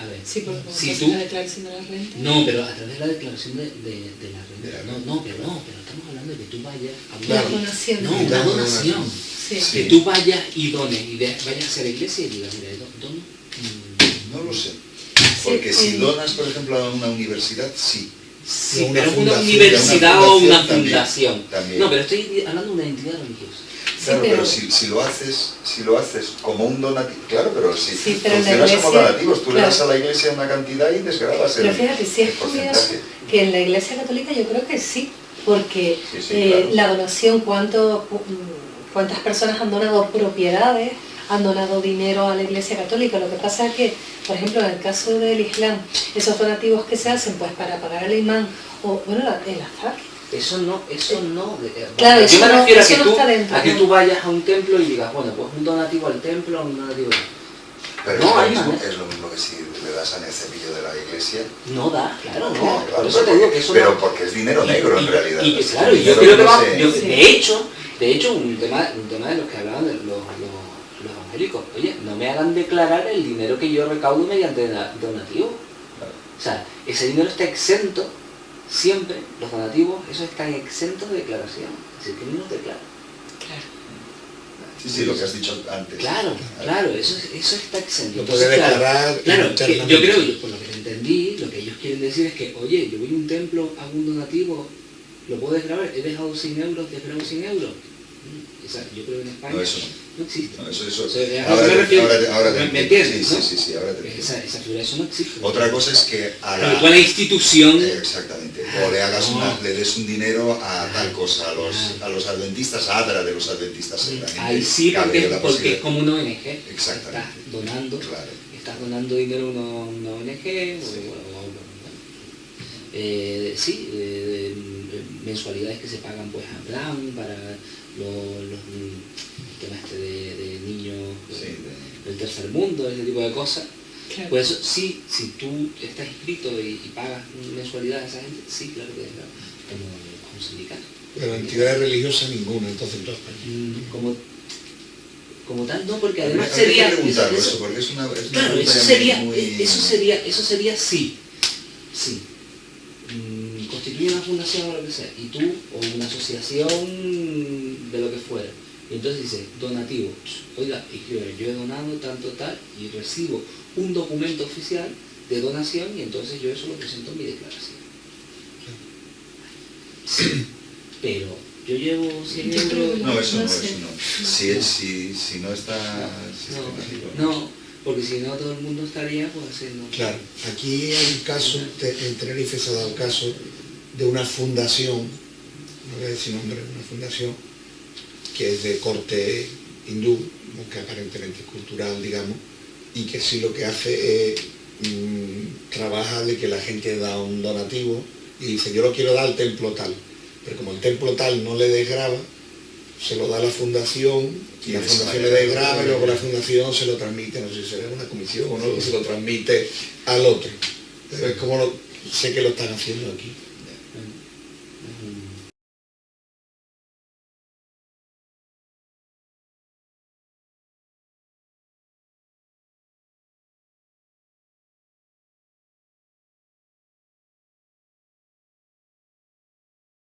A ver, Sí, porque si si tú... la declaración de la renta. No, pero a través de la declaración de la renta. No, pero estamos hablando de que tú vayas a una... Las donaciones. No, una donación. Sí. Sí. Que tú vayas y dones, y vayas hacia la iglesia y digas, mira, dono. No lo sé. Porque si donas, por ejemplo, a una universidad, sí. Sí, Una pero una fundación, universidad o una fundación fundación. también. No, pero estoy hablando de una entidad religiosa. Claro, pero- pero si lo haces como un donativo, claro, pero si Sí, pero en la funcionas como iglesia, donativos, tú le claro. das a la iglesia una cantidad y desgrabas Pero el fíjate, sí es porcentaje. curioso que en la Iglesia Católica yo creo que sí, porque Sí, claro. la donación, cuántas personas han donado propiedades, han donado dinero a la Iglesia Católica. Lo que pasa es que, por ejemplo, en el caso del Islam, esos donativos que se hacen pues para pagar al imán o, bueno, el azar. Eso no. Claro, yo eso me no- refiero eso no está dentro, a que ¿no? tú vayas a un templo y digas, bueno, pues un donativo al templo o un donativo al... Pero No, hay es, lo mismo, manera. es lo mismo que si le das en el cepillo de la iglesia. No da, claro, no. Claro, Por eso te digo que eso pero no... porque es dinero negro en realidad. Y Es claro, yo dinero creo que no va... se- yo- de hecho, un tema de los que hablaban de los evangélicos. Oye, no me hagan declarar el dinero que yo recaudo mediante donativo. O sea, ese dinero está exento, siempre, los donativos, esos están exentos de declaración. Es decir, que no los declara. Claro. Sí, lo que has dicho antes. Claro, eso está exento. Lo puede Entonces, declarar Claro, que internamente. yo creo, por lo que entendí, lo que ellos quieren decir es que, oye, yo voy a un templo, hago un donativo, lo puedo desgravar, he dejado 100 euros, desgrabo 100 euros. Yo creo que en España No, eso no existe. No, eso. O sea, Ahora me te- refiero- ahora te ¿me entiendo. entiendes? Sí, ¿no? ahora te entiendo. Esa figura, eso no existe. Otra cosa es que a Pero tú a la institución... Exactamente. O le hagas le des un dinero a tal cosa, a los adventistas, a Adra de los adventistas. seguramente. Ahí sí, Cabe la porque es posibilidad. como una ONG. Exactamente. Estás donando dinero a una ONG. Mensualidades que se pagan pues a plan para los temas de niños del tercer mundo, ese tipo de cosas. Claro. Pues eso, sí, si tú estás inscrito y pagas mensualidad a esa gente, sí, claro que es como un sindicato. Pero entidades religiosas ninguna, entonces en toda España. Como tal, no, porque además Habría que sería... preguntarlo eso, porque es una Claro, pregunta eso sería sí. Constituye una fundación o lo que sea, y tú, o una asociación de lo que fuera, y entonces dices, donativo, oiga, yo he donado tanto tal, y recibo un documento oficial de donación, y entonces yo eso lo presento en mi declaración. Sí, pero yo llevo 100 Yo creo euros... que No, eso no, No sé. eso no. Si no está sistemático. No, porque si no todo el mundo estaría pues haciendo... Claro, aquí hay un caso, en Tenerife se ha dado caso de una fundación, no voy a decir nombre, una fundación que es de corte hindú, que aparentemente es cultural, digamos, y que sí lo que hace es trabaja de que la gente da un donativo y dice, yo lo quiero dar al templo tal, pero como el templo tal no le desgraba, se lo da a la fundación y la fundación le desgraba y luego la fundación se lo transmite, no sé si será una comisión o no, se lo transmite al otro. Pero es como sé que lo están haciendo aquí.